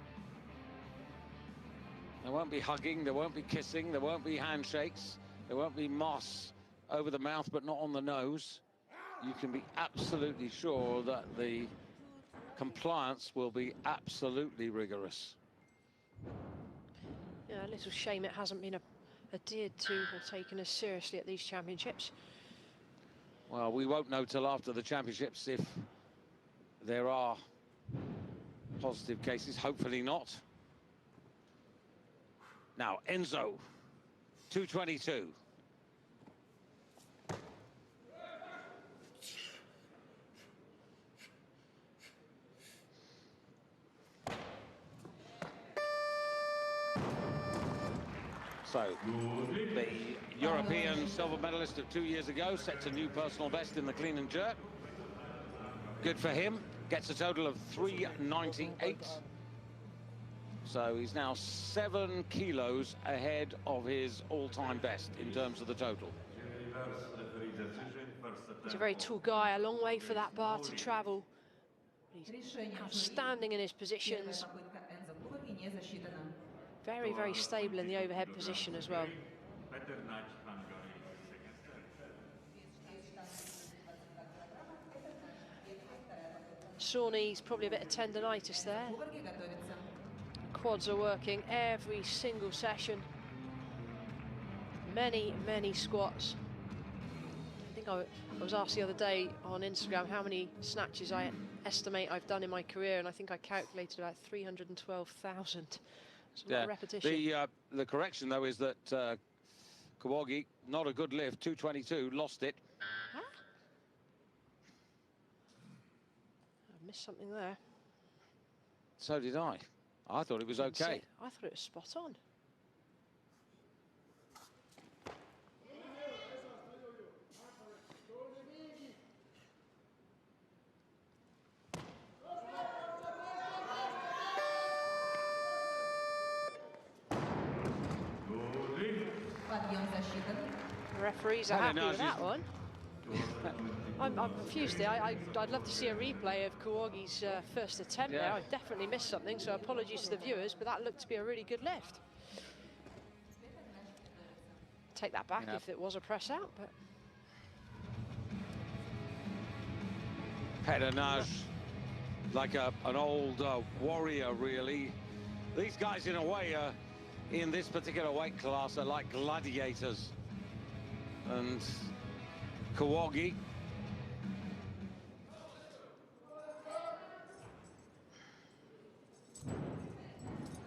There won't be hugging, there won't be kissing, there won't be handshakes, there won't be moss over the mouth but not on the nose. You can be absolutely sure that the compliance will be absolutely rigorous. Yeah, a little shame it hasn't been adhered to or taken as seriously at these championships. Well, we won't know till after the championships if there are positive cases, hopefully not. Now, Enzo, 222. So, the European silver medalist of 2 years ago sets a new personal best in the clean and jerk. Good for him. Gets a total of 398. So he's now 7 kilos ahead of his all-time best in terms of the total. He's a very tall guy, a long way for that bar to travel. He's outstanding in his positions. Very, very stable in the overhead position as well. Sore knees, probably a bit of tendonitis there. Quads are working every single session. Many, many squats. I think I was asked the other day on Instagram how many snatches I estimate I've done in my career, and I think I calculated about 312,000. It's a lot of repetition. The correction, though, is that Kawagi, not a good lift, 222, lost it. Huh? I missed something there. So did I. I thought it was okay. I thought it was spot on. The referees are happy with that one. I'm confused there. I'd love to see a replay of Kawagi's first attempt there. I definitely missed something, so apologies to the viewers, but that looked to be a really good lift. Take that back if it was a press out, but... Pedernage, like an old warrior, really. These guys, in a way, in this particular weight class, are like gladiators. And Kawagi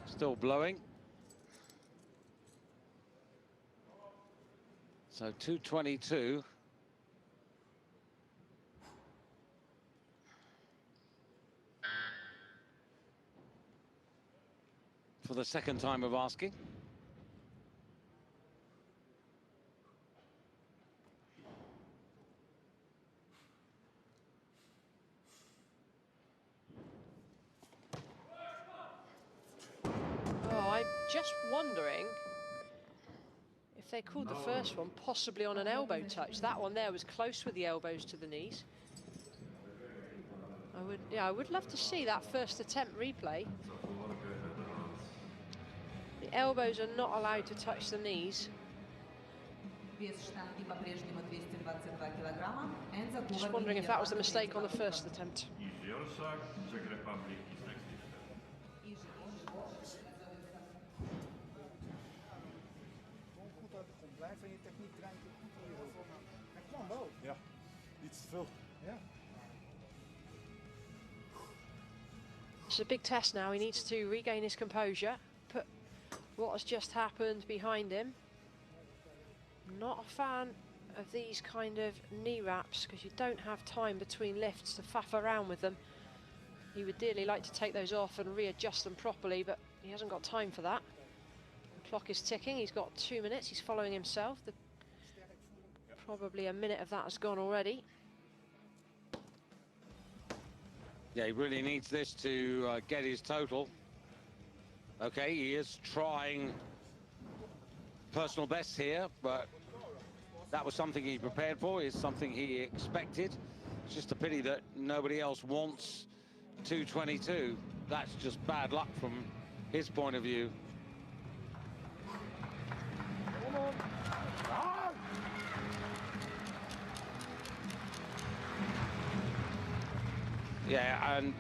still blowing. So 222. For the second time of asking. I'm just wondering if they called the first one possibly on an elbow touch. That one there was close with the elbows to the knees. I would love to see that first attempt replay. The elbows are not allowed to touch the knees. Just wondering if that was the mistake on the first attempt. Ja, iets te veel. Ja. It's a big test now. He needs to regain his composure, put what has just happened behind him. Not a fan of these kind of knee wraps because you don't have time between lifts to faff around with them. He would dearly like to take those off and readjust them properly, but he hasn't got time for that. The clock is ticking. He's got 2 minutes. He's following himself. Probably a minute of that has gone already. Yeah, he really needs this to get his total. Okay, he is trying personal best here, but that was something he prepared for, is something he expected. It's just a pity that nobody else wants 222. That's just bad luck from his point of view. Come on. Yeah, and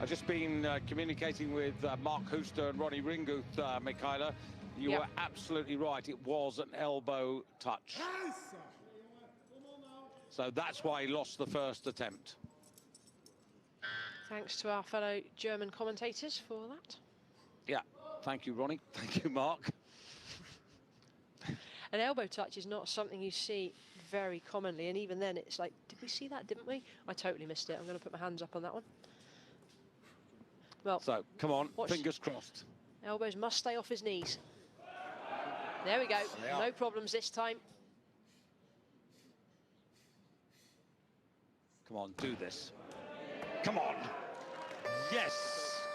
I've just been communicating with Mark Hooster and Ronnie Ringuth, Michaela. You were absolutely right. It was an elbow touch. So that's why he lost the first attempt. Thanks to our fellow German commentators for that. Yeah, thank you, Ronnie. Thank you, Mark. An elbow touch is not something you see very commonly, and even then it's like, did we see that, didn't we? I totally missed it. I'm going to put my hands up on that one. Well, so come on, fingers crossed. Elbows must stay off his knees. There we go. No problems this time. Come on, do this. Come on. Yes.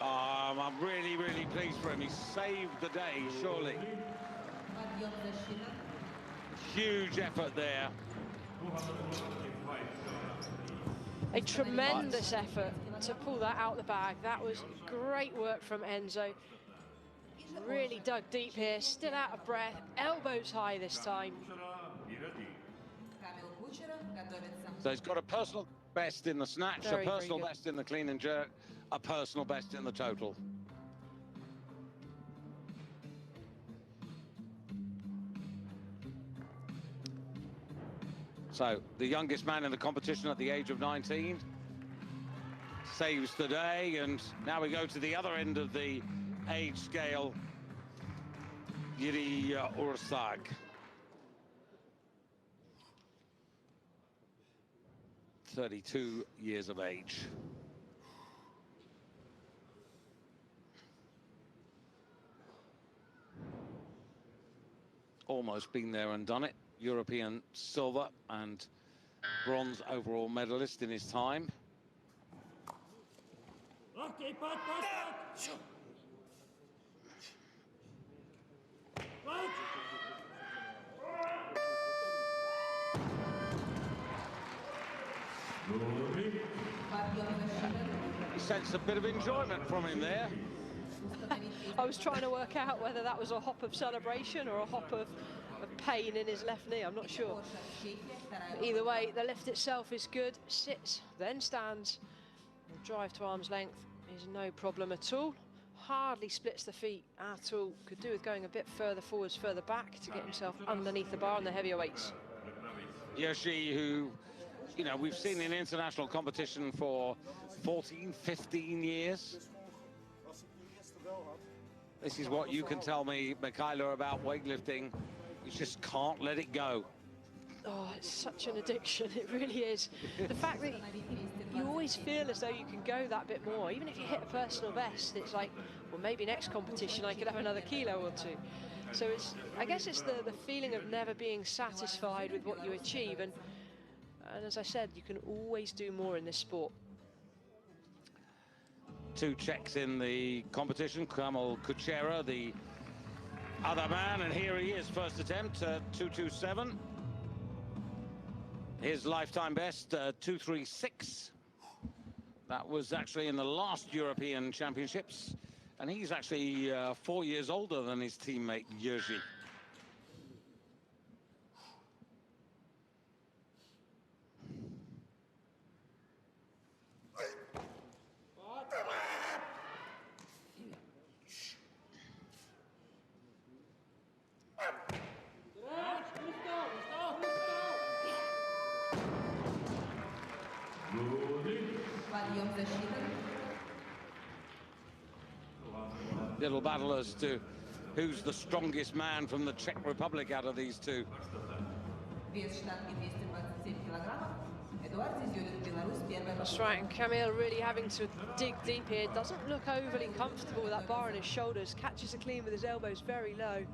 I'm really, really pleased for him. He saved the day, surely. Huge effort there. A tremendous effort to pull that out the bag. That was great work from Enzo. Really dug deep here, still out of breath, elbows high this time. So he's got a personal best in the snatch, a personal best in the clean and jerk, a personal best in the total. So the youngest man in the competition at the age of 19, saves the day. And now we go to the other end of the age scale. Yuri Ursag. (32 years of age). Almost been there and done it. European silver and bronze overall medalist in his time. You sense a bit of enjoyment from him there. I was trying to work out whether that was a hop of celebration or a hop of pain in his left knee. I'm not sure. But either way, the lift itself is good. Sits, then stands. And drive to arm's length is no problem at all. Hardly splits the feet at all. Could do with going a bit further forwards, further back to get himself underneath the bar on the heavier weights. Yoshi, who, you know, we've seen in international competition for 14, 15 years. This is what you can tell me, Michaela, about weightlifting. You just can't let it go. Oh, it's such an addiction, it really is. The fact that you always feel as though you can go that bit more. Even if you hit a personal best, it's like, well, maybe next competition I could have another kilo or two. So it's, I guess it's the feeling of never being satisfied with what you achieve. And as I said, you can always do more in this sport. 2 Czechs in the competition. Kamal Kuchera, the other man, and here he is, first attempt, 2:27. His lifetime best, 2:36. That was actually in the last European Championships, and he's actually 4 years older than his teammate Jerzy. Little battle as to who's the strongest man from the Czech Republic out of these two. That's right, and Kamil really having to dig deep here. Doesn't look overly comfortable with that bar on his shoulders. Catches it clean with his elbows very low.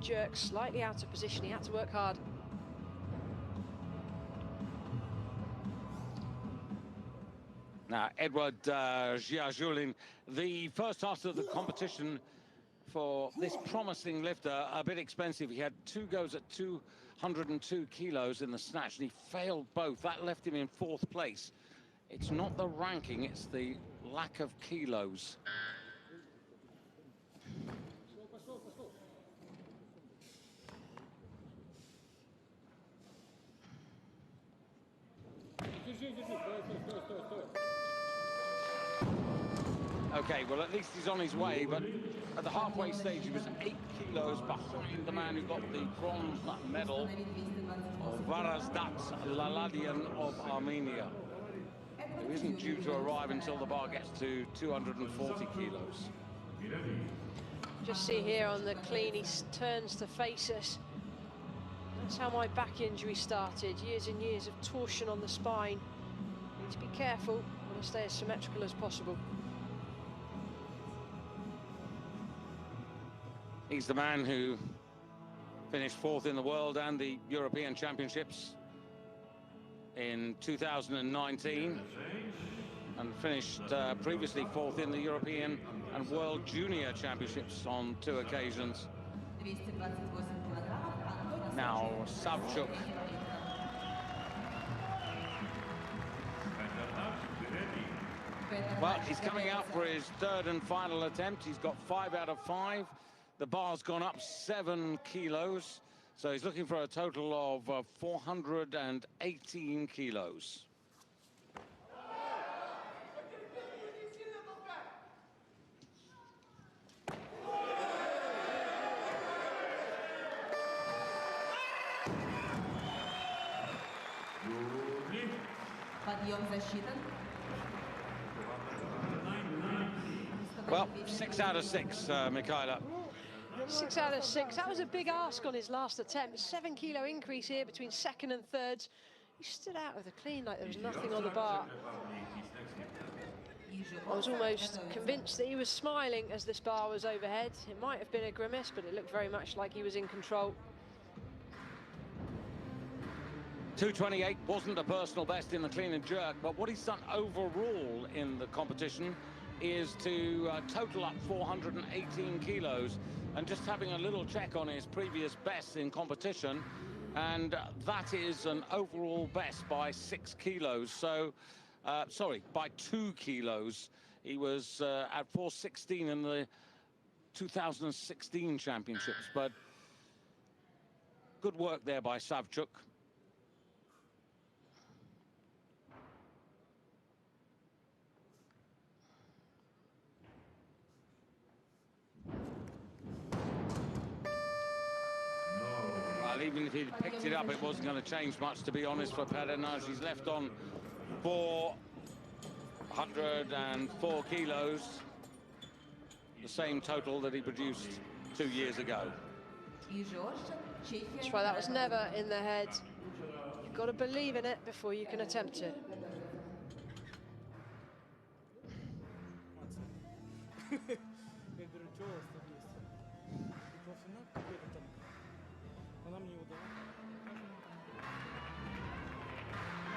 Jerks slightly out of position. He had to work hard. Now, Edward Giajulin, the first task of the competition for this promising lifter, a bit expensive. He had 2 goes at 202 kilos in the snatch, and he failed both. That left him in 4th place. It's not the ranking, it's the lack of kilos. Okay, well, at least he's on his way, but at the halfway stage, he was 8 kilos behind the man who got the bronze medal, Varazdat Laladian of Armenia, who isn't due to arrive until the bar gets to 240 kilos. Just see here on the clean, he turns to face us. That's how my back injury started. Years and years of torsion on the spine. Need to be careful and stay as symmetrical as possible. He's the man who finished 4th in the world and the European Championships in 2019, and finished previously 4th in the European and World Junior Championships on 2 occasions. Now Savchuk. Well, he's coming out for his 3rd and final attempt. He's got 5 out of 5. The bar's gone up 7 kilos, so he's looking for a total of 418 kilos. Well, 6 out of 6, Michaela. 6 out of 6. That was a big ask on his last attempt. 7 kilo increase here between second and third. He stood out of the clean like there was nothing on the bar. I was almost convinced that he was smiling as this bar was overhead. It might have been a grimace, but it looked very much like he was in control. 228 wasn't a personal best in the clean and jerk, but what he's done overall in the competition is to total up 418 kilos. And just having a little check on his previous best in competition, and that is an overall best by 6 kilos. So, sorry, by 2 kilos. He was at 416 in the 2016 championships, but good work there by Savchuk. Even if he'd picked it up, it wasn't going to change much, to be honest, for Perenaj. He's left on 404 kilos, the same total that he produced 2 years ago. That's right, that was never in the head. You've got to believe in it before you can attempt it.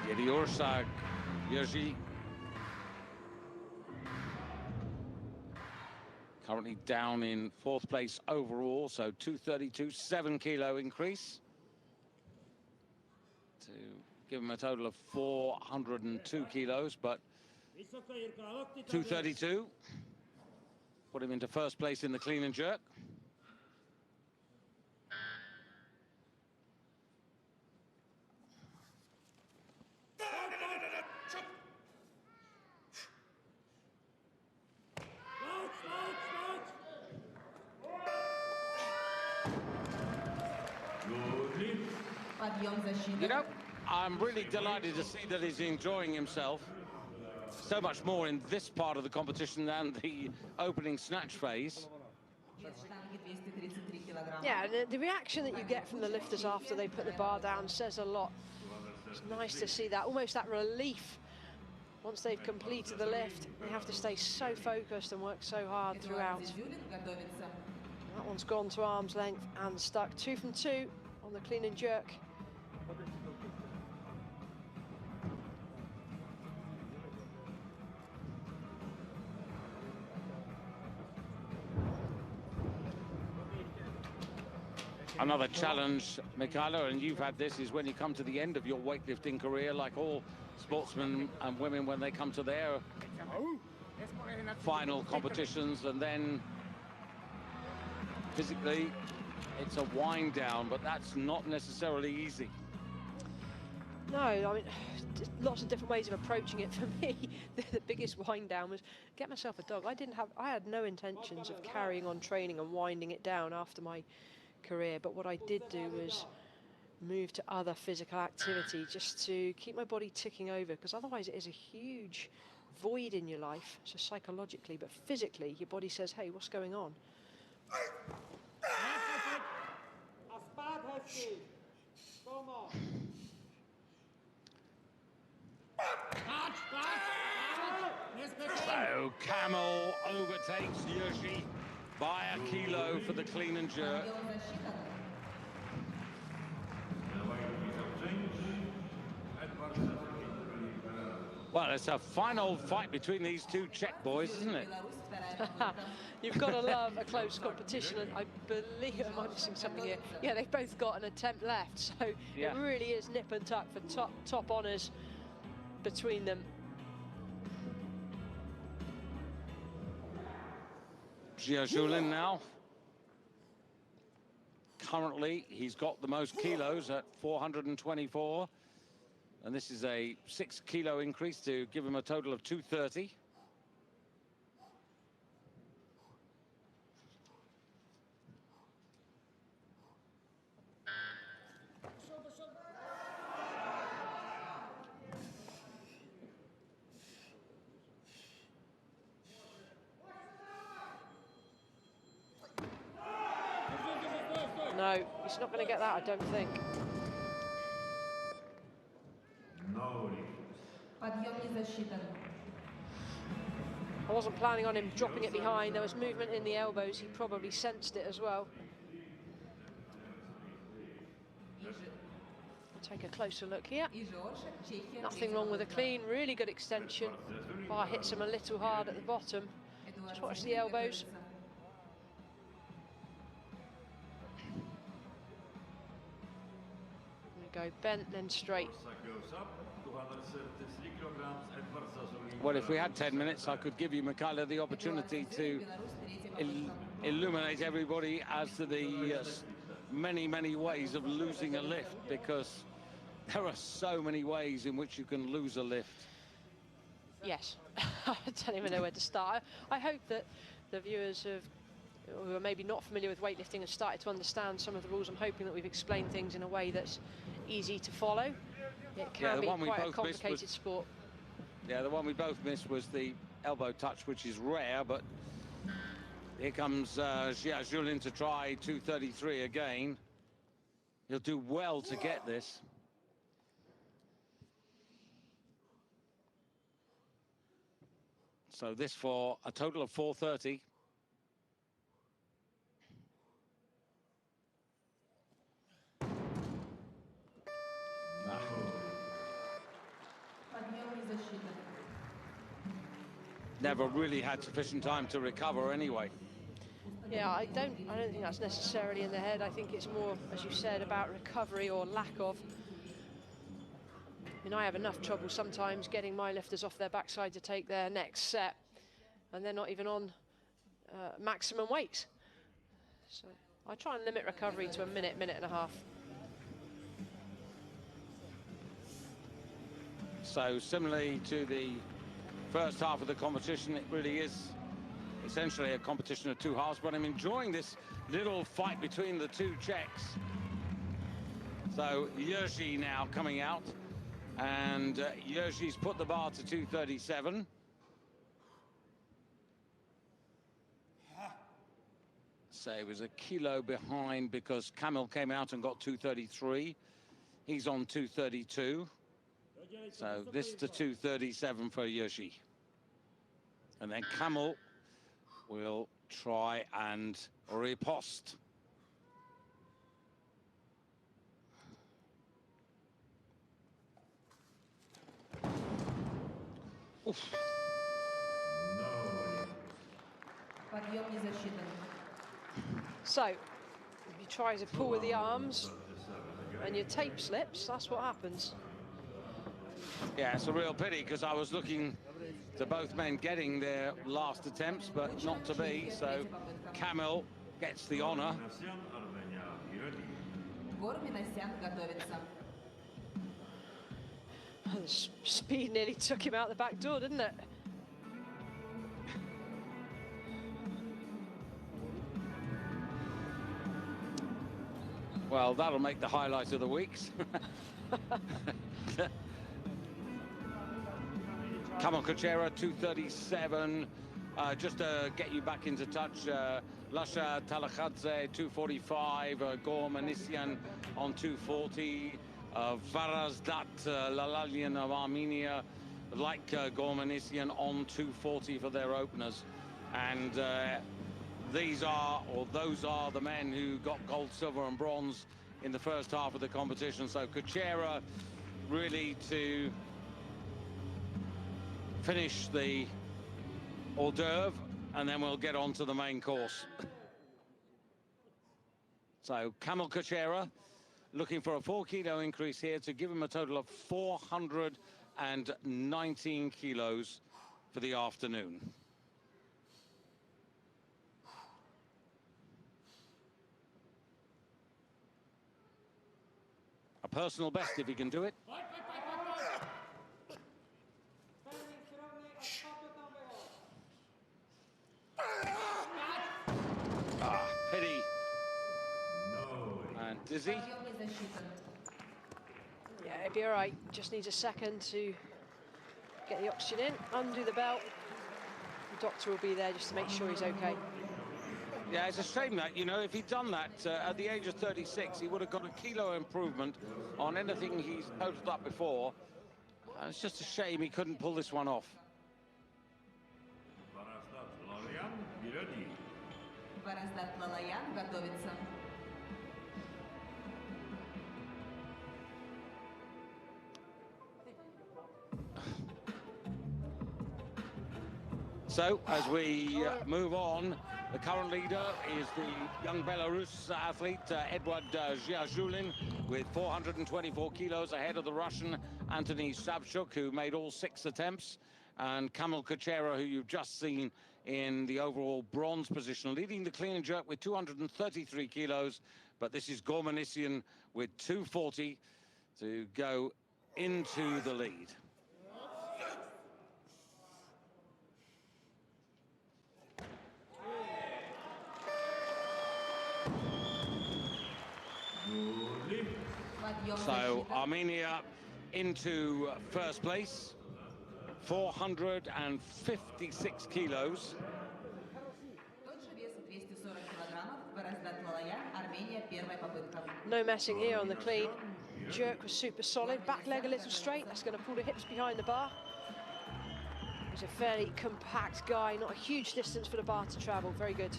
Yeryorsak, Yerji. Currently down in 4th place overall, so 232, 7 kilo increase to give him a total of 402 kilos, but 232 put him into 1st place in the clean and jerk. You know, I'm really delighted to see that he's enjoying himself so much more in this part of the competition than the opening snatch phase. Yeah, the reaction that you get from the lifters after they put the bar down says a lot. It's nice to see that, almost that relief. Once they've completed the lift, they have to stay so focused and work so hard throughout. That one's gone to arm's length and stuck. 2 from 2 on the clean and jerk. Another challenge, Michaela, and you've had this, is when you come to the end of your weightlifting career, like all sportsmen and women when they come to their final competitions, and then physically it's a wind down, but that's not necessarily easy. No, I mean, lots of different ways of approaching it. For me, the biggest wind down was get myself a dog. I had no intentions of carrying on training and winding it down after my career, but what I did do was move to other physical activity just to keep my body ticking over, because otherwise it is a huge void in your life, so psychologically, but physically your body says, hey, what's going on? So Camel overtakes Yerji by a kilo for the clean and jerk. Well, it's a final fight between these two Czech boys, isn't it? You've got to love a close competition, and I believe I might be missing something here. Yeah, they've both got an attempt left, so yeah, it really is nip and tuck for top honours between them. Giajulin now. Currently, he's got the most kilos at 424. And this is a 6 kilo increase to give him a total of 230. He's not going to get that, I don't think. I wasn't planning on him dropping it behind. There was movement in the elbows. He probably sensed it as well. Take a closer look here. Nothing wrong with the clean. Really good extension. Bar hits him a little hard at the bottom. Just watch the elbows. There we go, bent then straight. Well, if we had 10 minutes, I could give you, Michaela, the opportunity to illuminate everybody as to the many, many ways of losing a lift, because there are so many ways in which you can lose a lift. Yes, I don't even know where to start. I hope that the viewers who are maybe not familiar with weightlifting have started to understand some of the rules. I'm hoping that we've explained things in a way that's easy to follow. It can be quite a complicated sport. Yeah, the one we both missed was the elbow touch, which is rare, but here comes Julien to try 233 again. He'll do well to get this. So this for a total of 430. Never really had sufficient time to recover anyway. Yeah, I don't think that's necessarily in the head. I think it's more, as you said, about recovery or lack of. I mean, I have enough trouble sometimes getting my lifters off their backside to take their next set, and they're not even on maximum weight. So I try and limit recovery to a minute and a half. So similarly to the first half of the competition, it really is essentially a competition of two halves, but I'm enjoying this little fight between the two Czechs. So Jerzy now coming out, and Jerzy's put the bar to 237. So it was a kilo behind because Kamil came out and got 233. He's on 232. So this to 237 for Jerzy. And then Kamil will try and riposte. Oof. So, if you try to pull with the arms and your tape slips, that's what happens. Yeah, it's a real pity, because I was looking to both men getting their last attempts, but not to be. So Kamil gets the honor. The speed nearly took him out the back door, didn't it? Well, that'll make the highlight of the weeks. Kamil Kuchera, 237. Just to get you back into touch, Lasha Talakhadze, 245. Gor Manisian on 240. Varazdat Lalalian of Armenia, like Gor Manisian, on 240 for their openers. And these are, or those are, the men who got gold, silver and bronze in the first half of the competition. So Kuchera really to finish the hors d'oeuvre, and then we'll get on to the main course. So Kamil Kuchera looking for a 4 kilo increase here to give him a total of 419 kilos for the afternoon. A personal best if he can do it. Pity. And dizzy. Yeah, it'd be all right. Just needs a second to get the oxygen in, undo the belt. The doctor will be there just to make sure he's okay. Yeah, it's a shame that, you know, if he'd done that at the age of 36, he would have got a kilo improvement on anything he's totaled up before. It's just a shame he couldn't pull this one off. So, as we move on, the current leader is the young Belarus athlete, Edward Zhazhulin, with 424 kilos ahead of the Russian Anthony Savchuk, who made all 6 attempts, and Kamil Kuchera, who you've just seen in the overall bronze position, leading the clean and jerk with 233 kilos. But this is Gormanisian with 240 to go into the lead. So Armenia into first place, 456 kilos. No messing here on the clean. Jerk was super solid, back leg a little straight. That's going to pull the hips behind the bar. He's a fairly compact guy, not a huge distance for the bar to travel. Very good.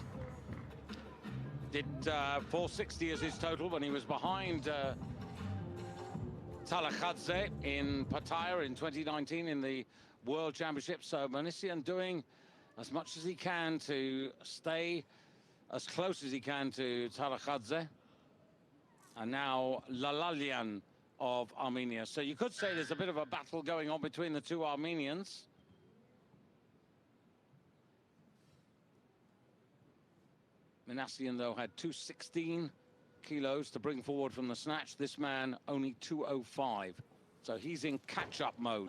Did 460 as his total when he was behind Talakhadze in Pattaya in 2019 in the World Championships. So Manisian doing as much as he can to stay as close as he can to Talakhadze. And now Lalalyan of Armenia. So you could say there's a bit of a battle going on between the two Armenians. Manasian, though, had 216 kilos to bring forward from the snatch. This man only 205. So he's in catch-up mode.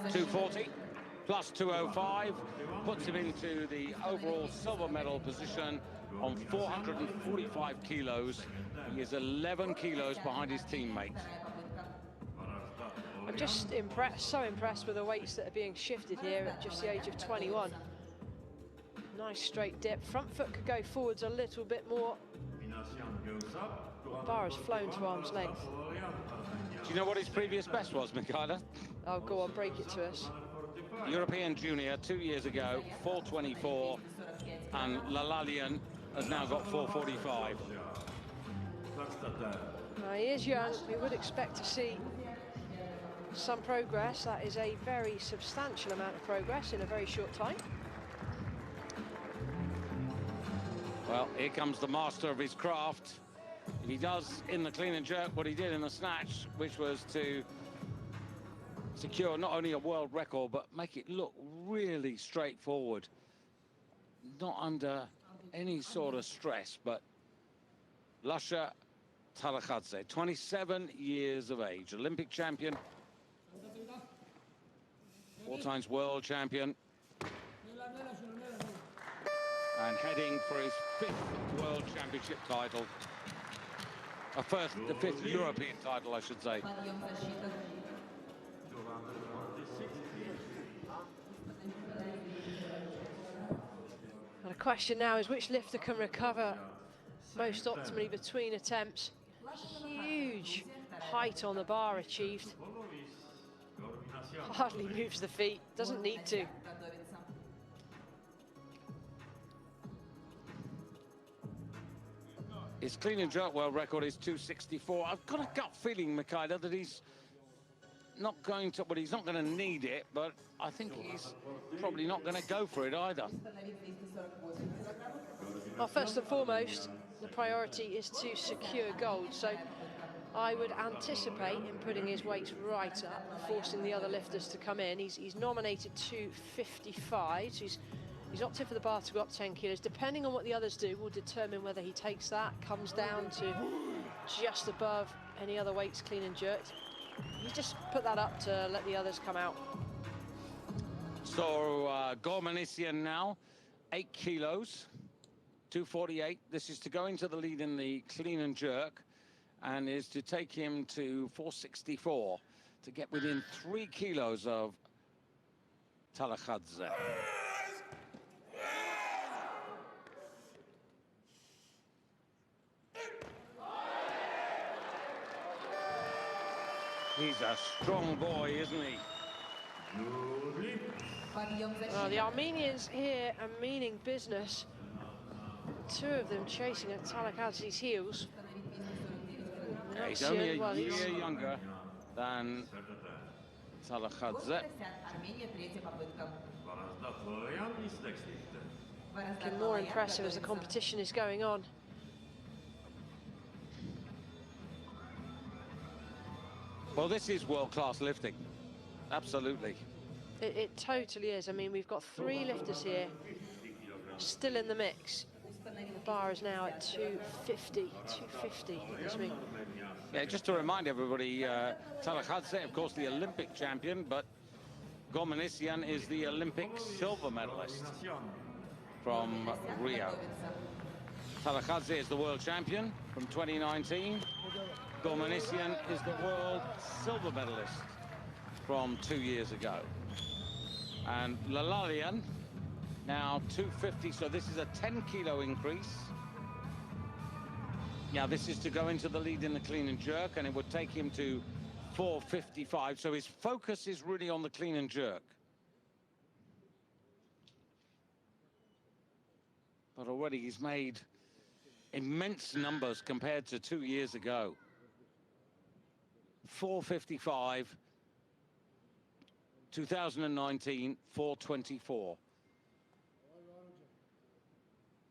$240 plus 205 puts him into the overall silver medal position on 445 kilos. He is 11 kilos behind his teammate. I'm just impressed, so impressed with the weights that are being shifted here at just the age of 21. Nice straight dip. Front foot could go forwards a little bit more. The bar has flown to arm's length. Do you know what his previous best was, Mikhaila? Oh, go on, break it to us. European Junior 2 years ago, 424, and Lalalyan has now got 445. He is young. We would expect to see some progress. That is a very substantial amount of progress in a very short time. Well, here comes the master of his craft. If he does in the clean and jerk what he did in the snatch, which was to secure not only a world record, but make it look really straightforward. Not under any sort of stress, but Lasha Talakhadze, 27 years of age, Olympic champion, 4 times world champion, and heading for his 5th world championship title. The 5th European title, I should say. And the question now is which lifter can recover most optimally between attempts. Huge height on the bar achieved. Hardly moves the feet, doesn't need to. His clean and jerk world record is 264. I've got a gut feeling, Mikhaila, that he's not going to, well, he's not going to need it, but I think he's probably not going to go for it either. Well, first and foremost, the priority is to secure gold. So I would anticipate him putting his weights right up and forcing the other lifters to come in. He's nominated 255, so he's opted for the bar to go up 10 kilos. Depending on what the others do, will determine whether he takes that, comes down to just above any other weights clean and jerked. He's just put that up to let the others come out. So Gormanisian now, 8 kilos, 248. This is to go into the lead in the clean and jerk. and is to take him to 464 to get within 3 kilos of Talakhadze. He's a strong boy, isn't he? Well, the Armenians here are meaning business. 2 of them chasing at Talakhadze's heels. Yeah, he's only a year younger than Talakhadze. Looking more impressive as the competition is going on. Well, this is world-class lifting. Absolutely. It totally is. I mean, we've got 3 lifters here still in the mix. The bar is now at 250. 250, goodness me. Yeah, just to remind everybody, Talakhadze, of course, the Olympic champion, but Gomanisian is the Olympic silver medalist from Rio. Talakhadze is the world champion from 2019. Gomanisian is the world silver medalist from 2 years ago. And Lalalian, now 250, so this is a 10-kilo increase. Now, this is to go into the lead in the clean and jerk, and it would take him to 455. So his focus is really on the clean and jerk. But already he's made immense numbers compared to 2 years ago. 455, 2019, 424.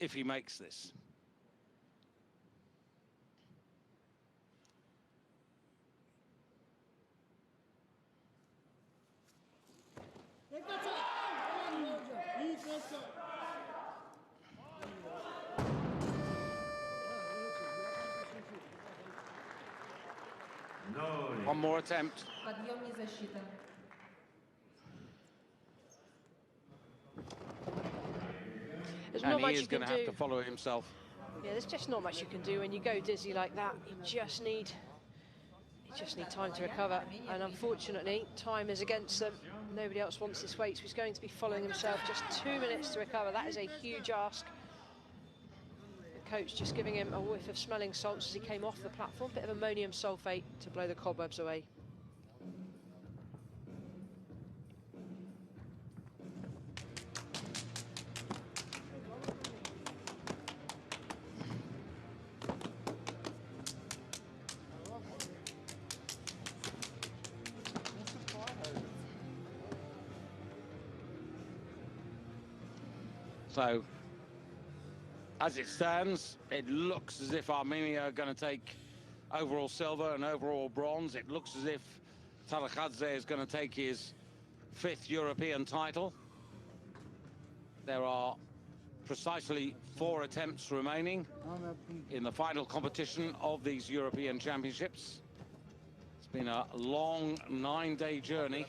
If he makes this. One more attempt. And he is going to have to follow himself. Yeah, there's just not much you can do when you go dizzy like that. You just need time to recover. And unfortunately, time is against them. Nobody else wants this weight, so he's going to be following himself. Just 2 minutes to recover. That is a huge ask. The coach just giving him a whiff of smelling salts as he came off the platform. Bit of ammonium sulfate to blow the cobwebs away. So, as it stands, it looks as if Armenia are going to take overall silver and overall bronze. It looks as if Talakhadze is going to take his 5th European title. There are precisely 4 attempts remaining in the final competition of these European Championships. It's been a long 9-day journey.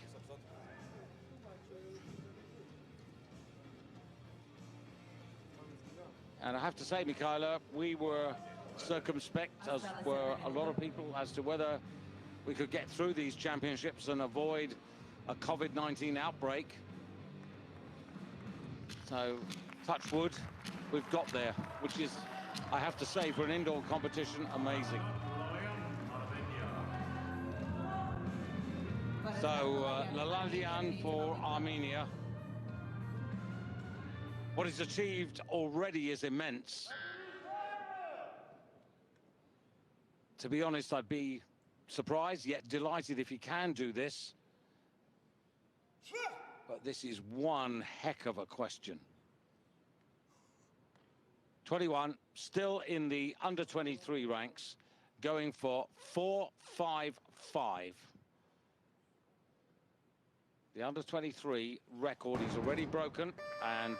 And I have to say, Michaela, we were circumspect, as were a lot of people, as to whether we could get through these championships and avoid a COVID-19 outbreak. So, touch wood, we've got there, which is, I have to say, for an indoor competition, amazing. So, Lalalian for Armenia. What he's achieved already is immense. To be honest, I'd be surprised, yet delighted if he can do this. But this is one heck of a question. 21, still in the under-23 ranks, going for 455. The under-23 record he's already broken, and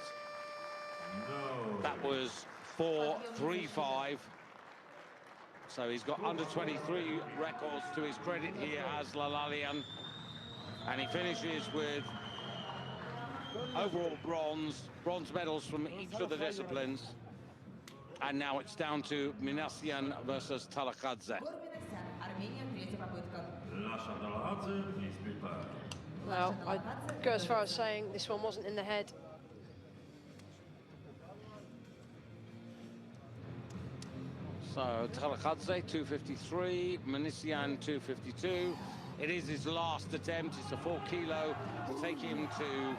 that was 435. So he's got under-23 records to his credit here as Lalalian. And he finishes with overall bronze medals from each of the disciplines. And now it's down to Minasian versus Talakhadze. Well, I'd go as far as saying this one wasn't in the head. So Talakadze 253, Manisian 252. It is his last attempt. It's a 4 kilo to take him to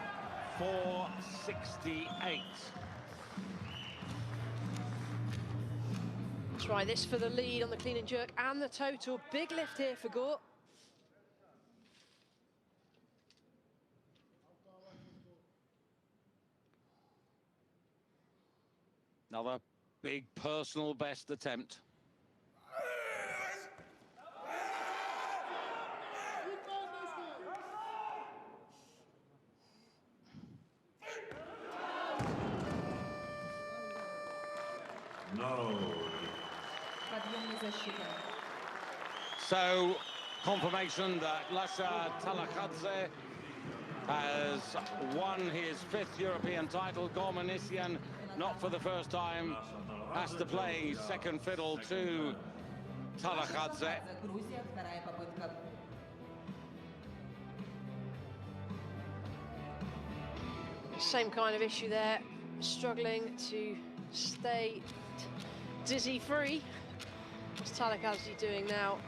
468. Try this for the lead on the clean and jerk and the total. Big lift here for Gort. Another big personal best attempt. No. So, confirmation that Lasha Talakadze has won his 5th European title. Gormanisian, not for the first time, has to play second fiddle to Talakadze. Same kind of issue there, struggling to stay dizzy free. What's Talakadze doing now?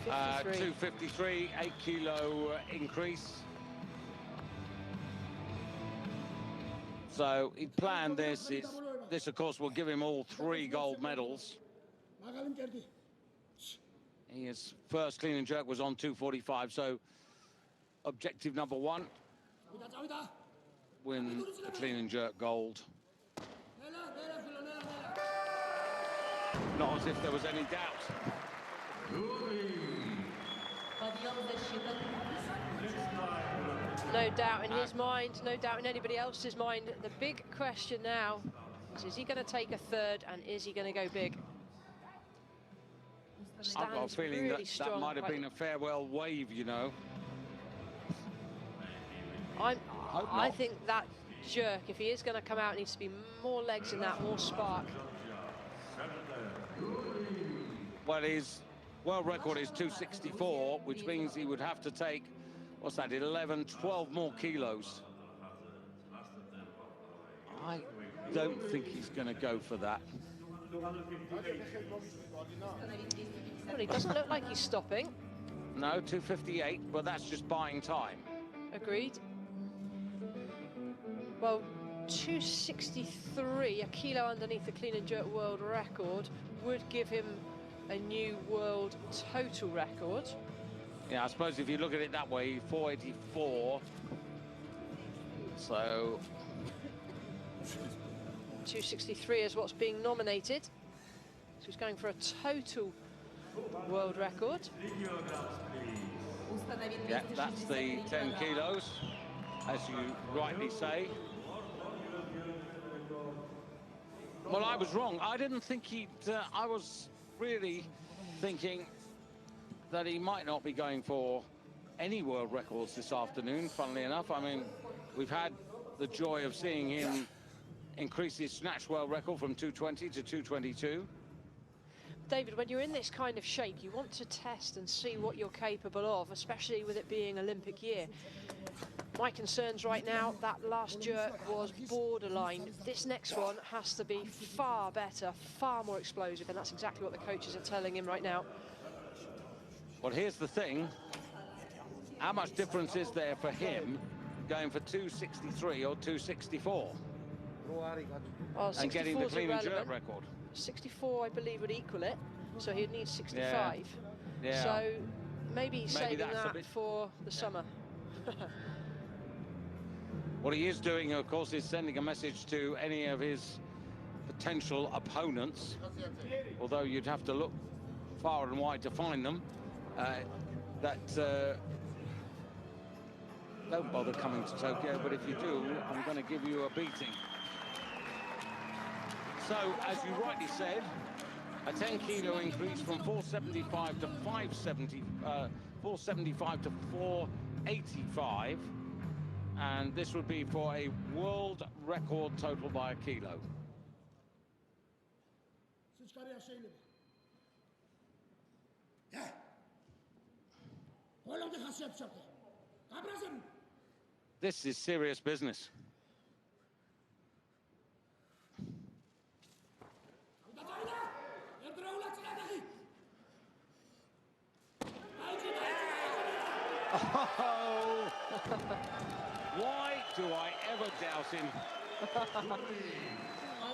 253. 253, 8 kilo increase. So he planned this. This, of course, will give him all 3 gold medals. His first clean and jerk was on 245, so objective number 1, win the clean and jerk gold. Not as if there was any doubt. No doubt in his mind, no doubt in anybody else's mind. The big question now is he going to take a 3rd, and is he going to go big? I've got a feeling really that that might have been a farewell wave, you know. I think that jerk, if he is going to come out, needs to be more legs in that, more spark. Well, his world record is 264, which means he would have to take, what's that, 11, 12 more kilos. I don't think he's going to go for that. Well, he doesn't look like he's stopping. No, 258, but that's just buying time. Agreed. Well, 263, a kilo underneath the clean and jerk world record, would give him a new world total record. Yeah, I suppose if you look at it that way, 484. So 263 is what's being nominated. So he's going for a total world record. Yeah, that's the 10 kilos, as you rightly say. Well, I was wrong. I didn't think he'd... I was really thinking that he might not be going for any world records this afternoon, funnily enough. I mean, we've had the joy of seeing him increase his snatch world record from 220 to 222. David, when you're in this kind of shape, you want to test and see what you're capable of, especially with it being Olympic year. My concerns right now, that last jerk was borderline. This next one has to be far better, far more explosive, and that's exactly what the coaches are telling him right now. Well, here's the thing. How much difference is there for him going for 263 or 264? Well, and getting the clean and jerk record. 64, I believe, would equal it, so he'd need 65. Yeah. So maybe he's saving that bit... for the summer. What he is doing, of course, is sending a message to any of his potential opponents, although you'd have to look far and wide to find them, don't bother coming to Tokyo, but if you do, I'm going to give you a beating. So, as you rightly said, a 10 kilo increase from 475 to 570, 475 to 485, and this would be for a world record total by a kilo. This is serious business. Oh, why do I ever doubt him?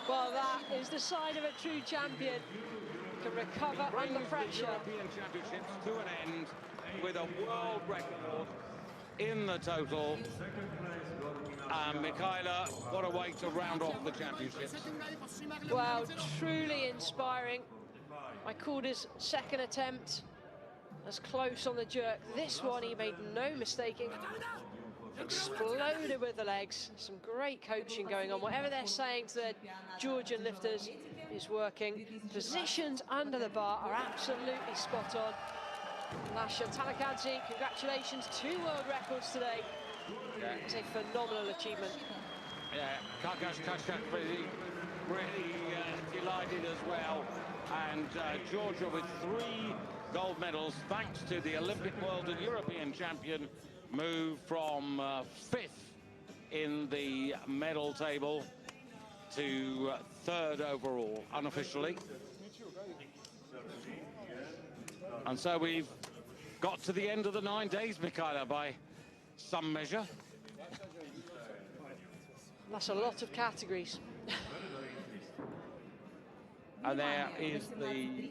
Well, that is the sign of a true champion. Can recover under pressure. The European Championships to an end with a world record in the total. And Michaela, what a way to round off the championships. Wow, truly inspiring. I called his second attempt as close on the jerk. This one he made no mistake in. Exploded with the legs. Some great coaching going on. Whatever they're saying to the Georgian lifters is working. Positions under the bar are absolutely spot on. Lasha Talakadze, congratulations, 2 world records today. Yeah. It's a phenomenal achievement. Yeah, Karkash Kashak really delighted as well. And Georgia with 3 gold medals, thanks to the Olympic, world and European champion, moved from 5th in the medal table to 3rd overall, unofficially. And so we've got to the end of the 9 days, Michaela, by some measure. That's a lot of categories. And there is the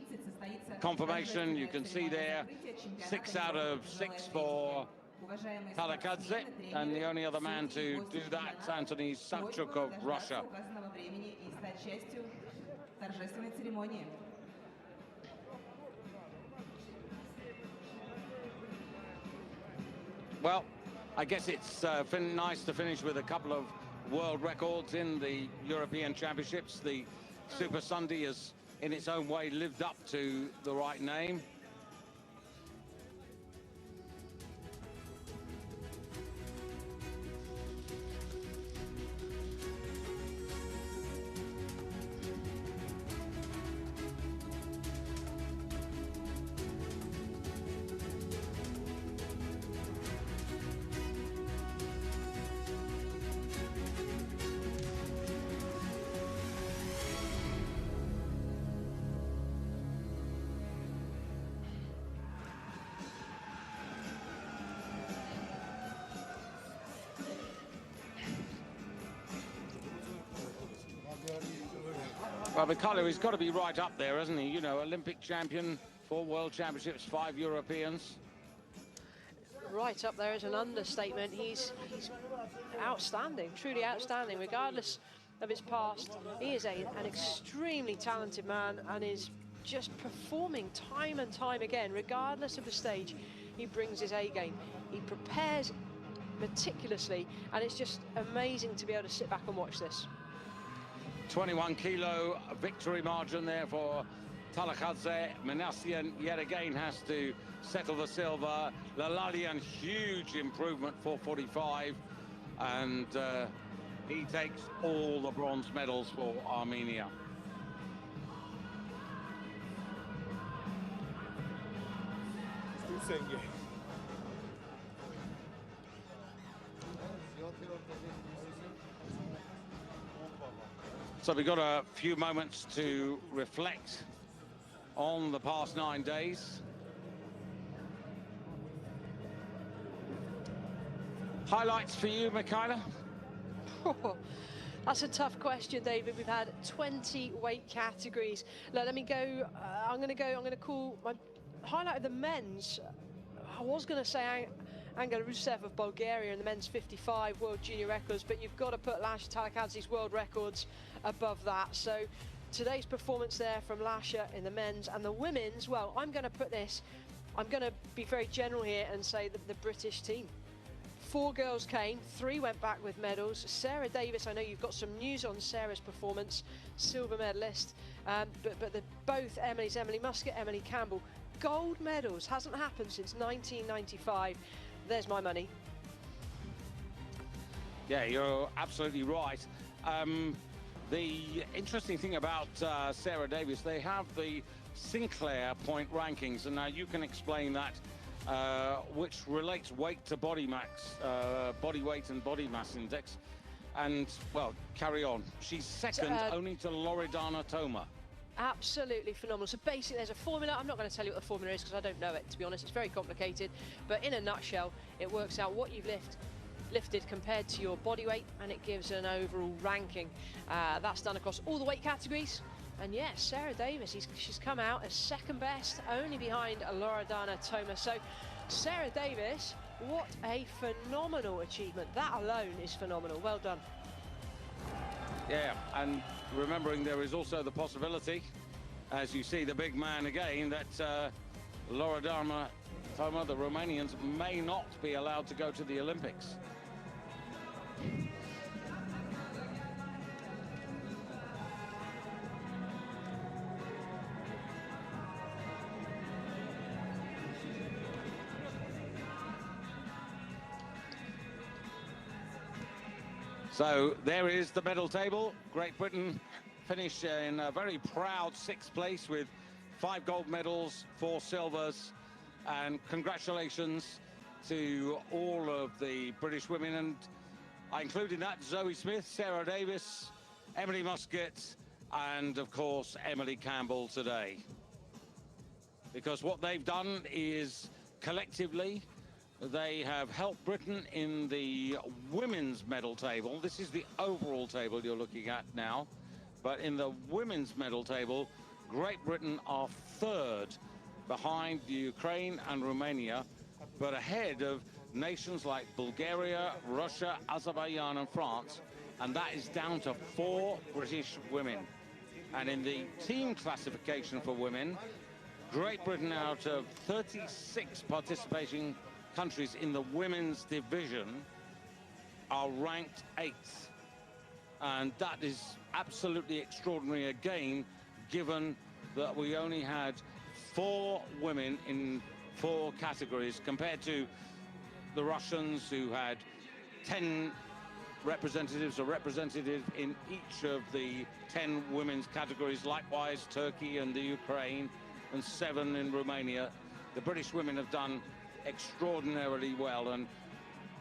confirmation. You can see there 6 out of 6 for Talakadze, and the only other man to do that is Anthony Savchuk of Russia. Well, I guess it's nice to finish with a couple of world records in the European Championships. The Super Sunday has, in its own way, lived up to the right name. Well, Mikhailo, he's got to be right up there, hasn't he? You know, Olympic champion, 4 world championships, 5 Europeans. Right up there is an understatement. He's outstanding, truly outstanding, regardless of his past. He is an extremely talented man and is just performing time and time again, regardless of the stage. He brings his A game. He prepares meticulously, and it's just amazing to be able to sit back and watch this. 21 kilo victory margin there for Talakadze. Minassian yet again has to settle the silver. Lalalian, huge improvement, 445, and he takes all the bronze medals for Armenia. So we've got a few moments to reflect on the past 9 days. Highlights for you, Michaela? That's a tough question, David. We've had 20 weight categories. Let me go. I'm going to call my highlight of the men's. I was going to say Angel Rusev of Bulgaria in the men's 55 world junior records, but you've got to put Lasha Talakadze's world records above that. So today's performance there from Lasha in the men's, and the women's, well, I'm going to put this, I'm going to be very general here and say that the British team. 4 girls came, 3 went back with medals. Sarah Davis, I know you've got some news on Sarah's performance, silver medalist, but both Emily's, Emily Muscat, Emily Campbell, gold medals. Hasn't happened since 1995. There's my money. Yeah, you're absolutely right. The interesting thing about Sarah Davis, they have the Sinclair point rankings, and now you can explain that which relates weight to body weight and body mass index. And, well, carry on. She's second only to Loredana Toma. Absolutely phenomenal. So basically there's a formula. I'm not going to tell you what the formula is because I don't know it, to be honest. It's very complicated. But in a nutshell, it works out what you've lifted compared to your body weight, and it gives an overall ranking. That's done across all the weight categories. And yes, Sarah Davis, she's come out as second best, only behind Loredana Toma. So Sarah Davis, what a phenomenal achievement. That alone is phenomenal. Well done. Yeah, and remembering there is also the possibility, as you see the big man again, that Loredana Toma, the Romanians, may not be allowed to go to the Olympics. So there is the medal table. Great Britain finished in a very proud 6th place with 5 gold medals, 4 silvers, and congratulations to all of the British women. And I include in that Zoe Smith, Sarah Davis, Emily Muscat, and of course Emily Campbell today. Because what they've done is collectively they have helped Britain in the women's medal table. This is the overall table you're looking at now. But in the women's medal table, Great Britain are 3rd behind Ukraine and Romania, but ahead of nations like Bulgaria, Russia, Azerbaijan and France. And that is down to 4 British women. And in the team classification for women, Great Britain, out of 36 participating countries in the women's division, are ranked 8th. And that is absolutely extraordinary again, given that we only had 4 women in 4 categories compared to the Russians, who had 10 representatives or representative in each of the 10 women's categories. Likewise, Turkey and the Ukraine, and 7 in Romania. The British women have done extraordinarily well, and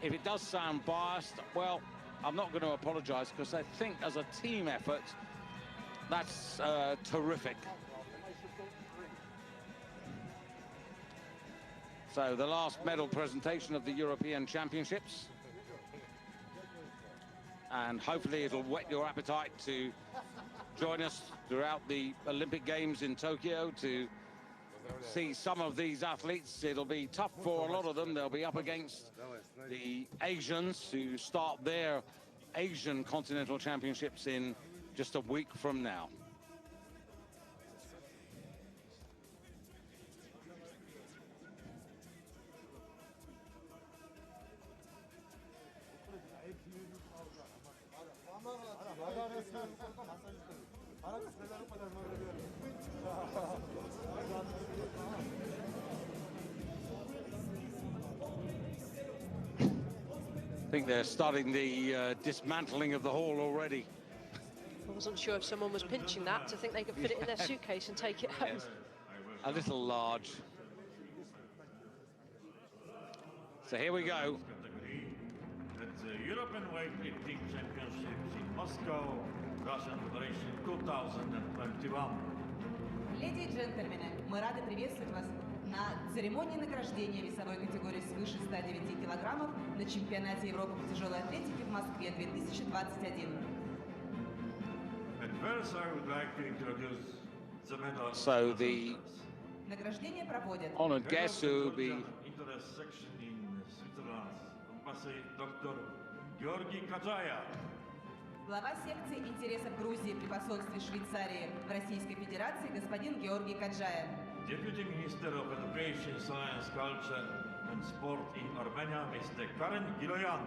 if it does sound biased, well, I'm not going to apologize, because I think as a team effort, that's terrific. So the last medal presentation of the European Championships, and hopefully it'll whet your appetite to join us throughout the Olympic Games in Tokyo to see some of these athletes. It'll be tough for a lot of them. They'll be up against the Asians, who start their Asian Continental Championships in just a week from now. I think they're starting the dismantling of the hall already. I wasn't sure if someone was pinching that to think they could fit it in their suitcase and take it home. A little large. So here we go. At the European Weightlifting Championships in Moscow, Russian Federation 2021. Леди и джентльмены, мы рады приветствовать вас на церемонии награждения весовой категории свыше 109 килограммов на чемпионате Европы по тяжелой атлетике в Москве 2021. At first, I would like to introduce the medal. So the Награждение проводят honored guest who will be interest section in Switzerland, Ambassador Dr. Georgi Kadzaya. глава секции интересов Грузии при посольстве Швейцарии в Российской Федерации господин Георгий Каджая. Deputy Minister of Education, Science, Culture and Sport in Armenia, Mr. Karen Giloyan.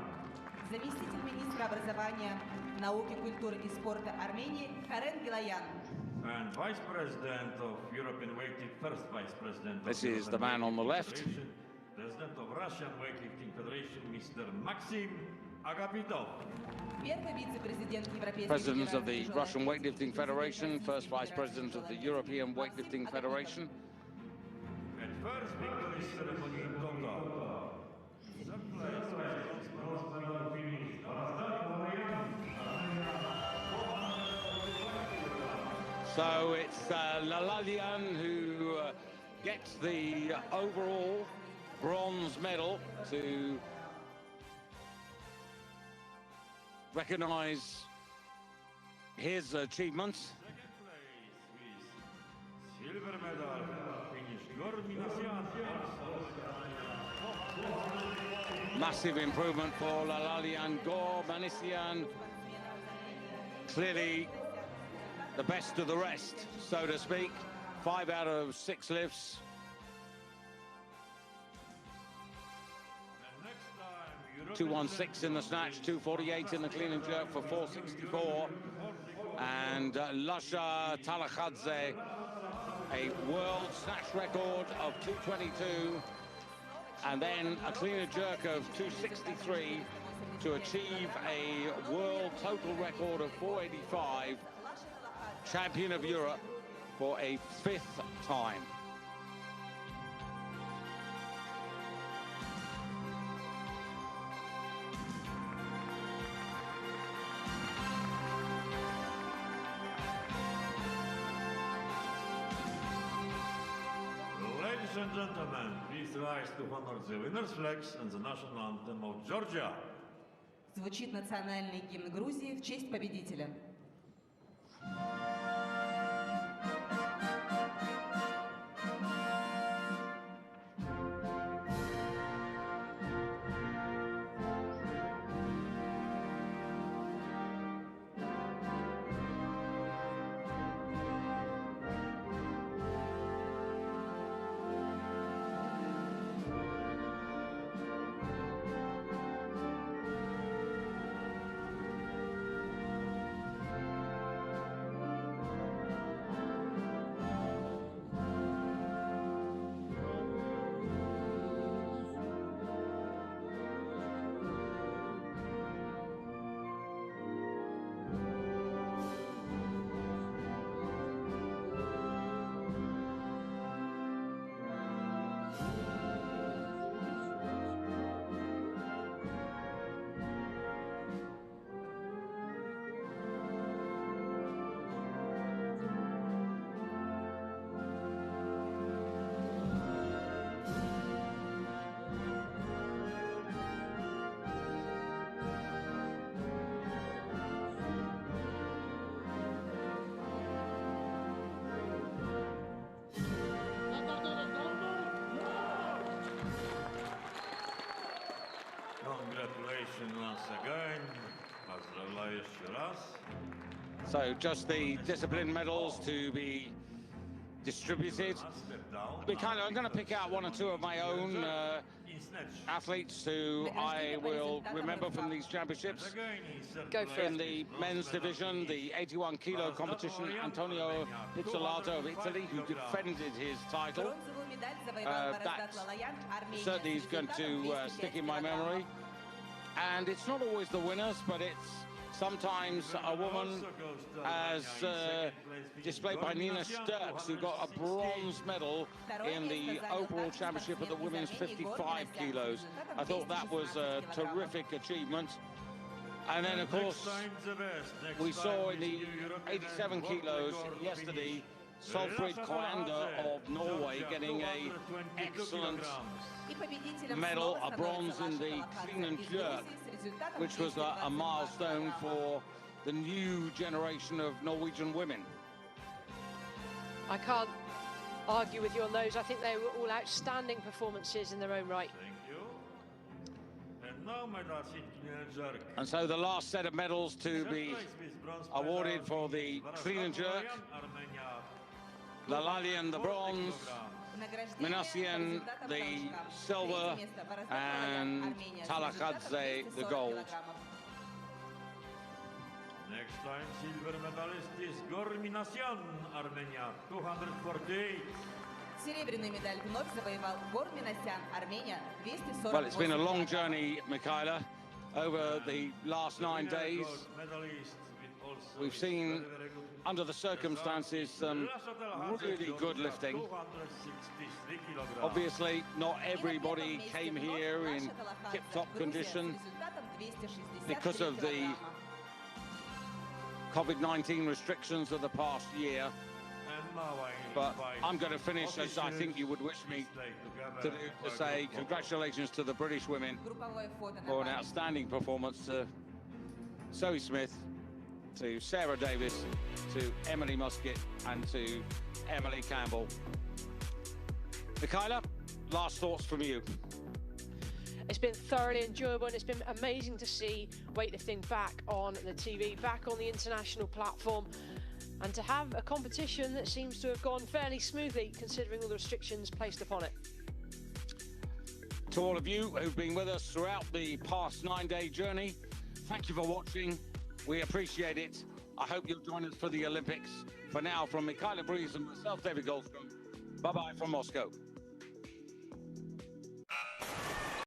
Заместитель министра образования, науки, культуры и спорта Армении Карен Гилаян. And Vice President of European Weightlifting, first Vice President. This is the man on the left. President of Russian Weightlifting Federation, Mr. Maxim Agapitov. Первый вице-президент Европейской President of the Федерации Russian тяжелой Weightlifting атлетики, Federation, президент first Vice Российской President of the Федерации European Максим Weightlifting Агапитов. Federation. At first victory ceremony in Tokyo So it's Lalalian who gets the overall bronze medal to recognize his achievements. Second place with silver medal, Finnish Gorminasian. Massive improvement for Lalalian Gorminasian. Clearly the best of the rest, so to speak. 5 out of 6 lifts. And next time, 216 in the snatch, 248 in the clean and jerk for 464. And Lasha Talakhadze, a world snatch record of 222. And then a clean and jerk of 263 to achieve a world total record of 485. Champion of Europe for a 5th time. Ladies and gentlemen, please rise to honor the winner's flags and the national anthem of Georgia. Звучит национальный гимн Грузии в честь победителя. Congratulations once again. Поздравляю еще раз. So just the discipline medals to be distributed. I'm going to pick out 1 or 2 of my own athletes who I will remember from these championships. Go for In it. the men's division, the 81 kilo competition, Antonio Pizzolato of Italy, who defended his title. Бронзовую медаль завоевал That Бороздат Лалаян, Армения, certainly is going to 205 stick in my memory. And it's not always the winners, but it's sometimes a woman, as displayed by Nina Sturks, who got a bronze medal in the overall championship of the women's 55 kilos. I thought that was a terrific achievement. And then, of course, we saw in the 87 kilos yesterday, Solfrid Koander of Norway getting a excellent medal, a bronze in the clean and jerk, which was a milestone for the new generation of Norwegian women. I can't argue with you on those. I think they were all outstanding performances in their own right. Thank you. And now medals in clean and jerk. And so the last set of medals to be awarded for the clean and jerk. Lalalian the bronze, Minasian the silver, and Talakhadze the gold. Next time, silver medalist is Gorminasian, Armenia, 248. Серебряную медаль вновь завоевал Горминасян, Армения, 248. Well, it's been a long journey, Michaela, over the last 9 days. We've seen, under the circumstances, some really good lifting. Obviously, not everybody came here in tip-top condition because of the COVID-19 restrictions of the past year. But I'm going to finish, as I think you would wish me to say congratulations to the British women for an outstanding performance, to Zoe Smith, to Sarah Davis, to Emily Musket, and to Emily Campbell. Michaela, last thoughts from you. It's been thoroughly enjoyable, and it's been amazing to see weightlifting back on the TV, back on the international platform, and to have a competition that seems to have gone fairly smoothly considering all the restrictions placed upon it. To all of you who've been with us throughout the past 9-day journey, thank you for watching. We appreciate it. I hope you'll join us for the Olympics. For now, from Michaela Breeze and myself, David Goldstrom, bye-bye from Moscow.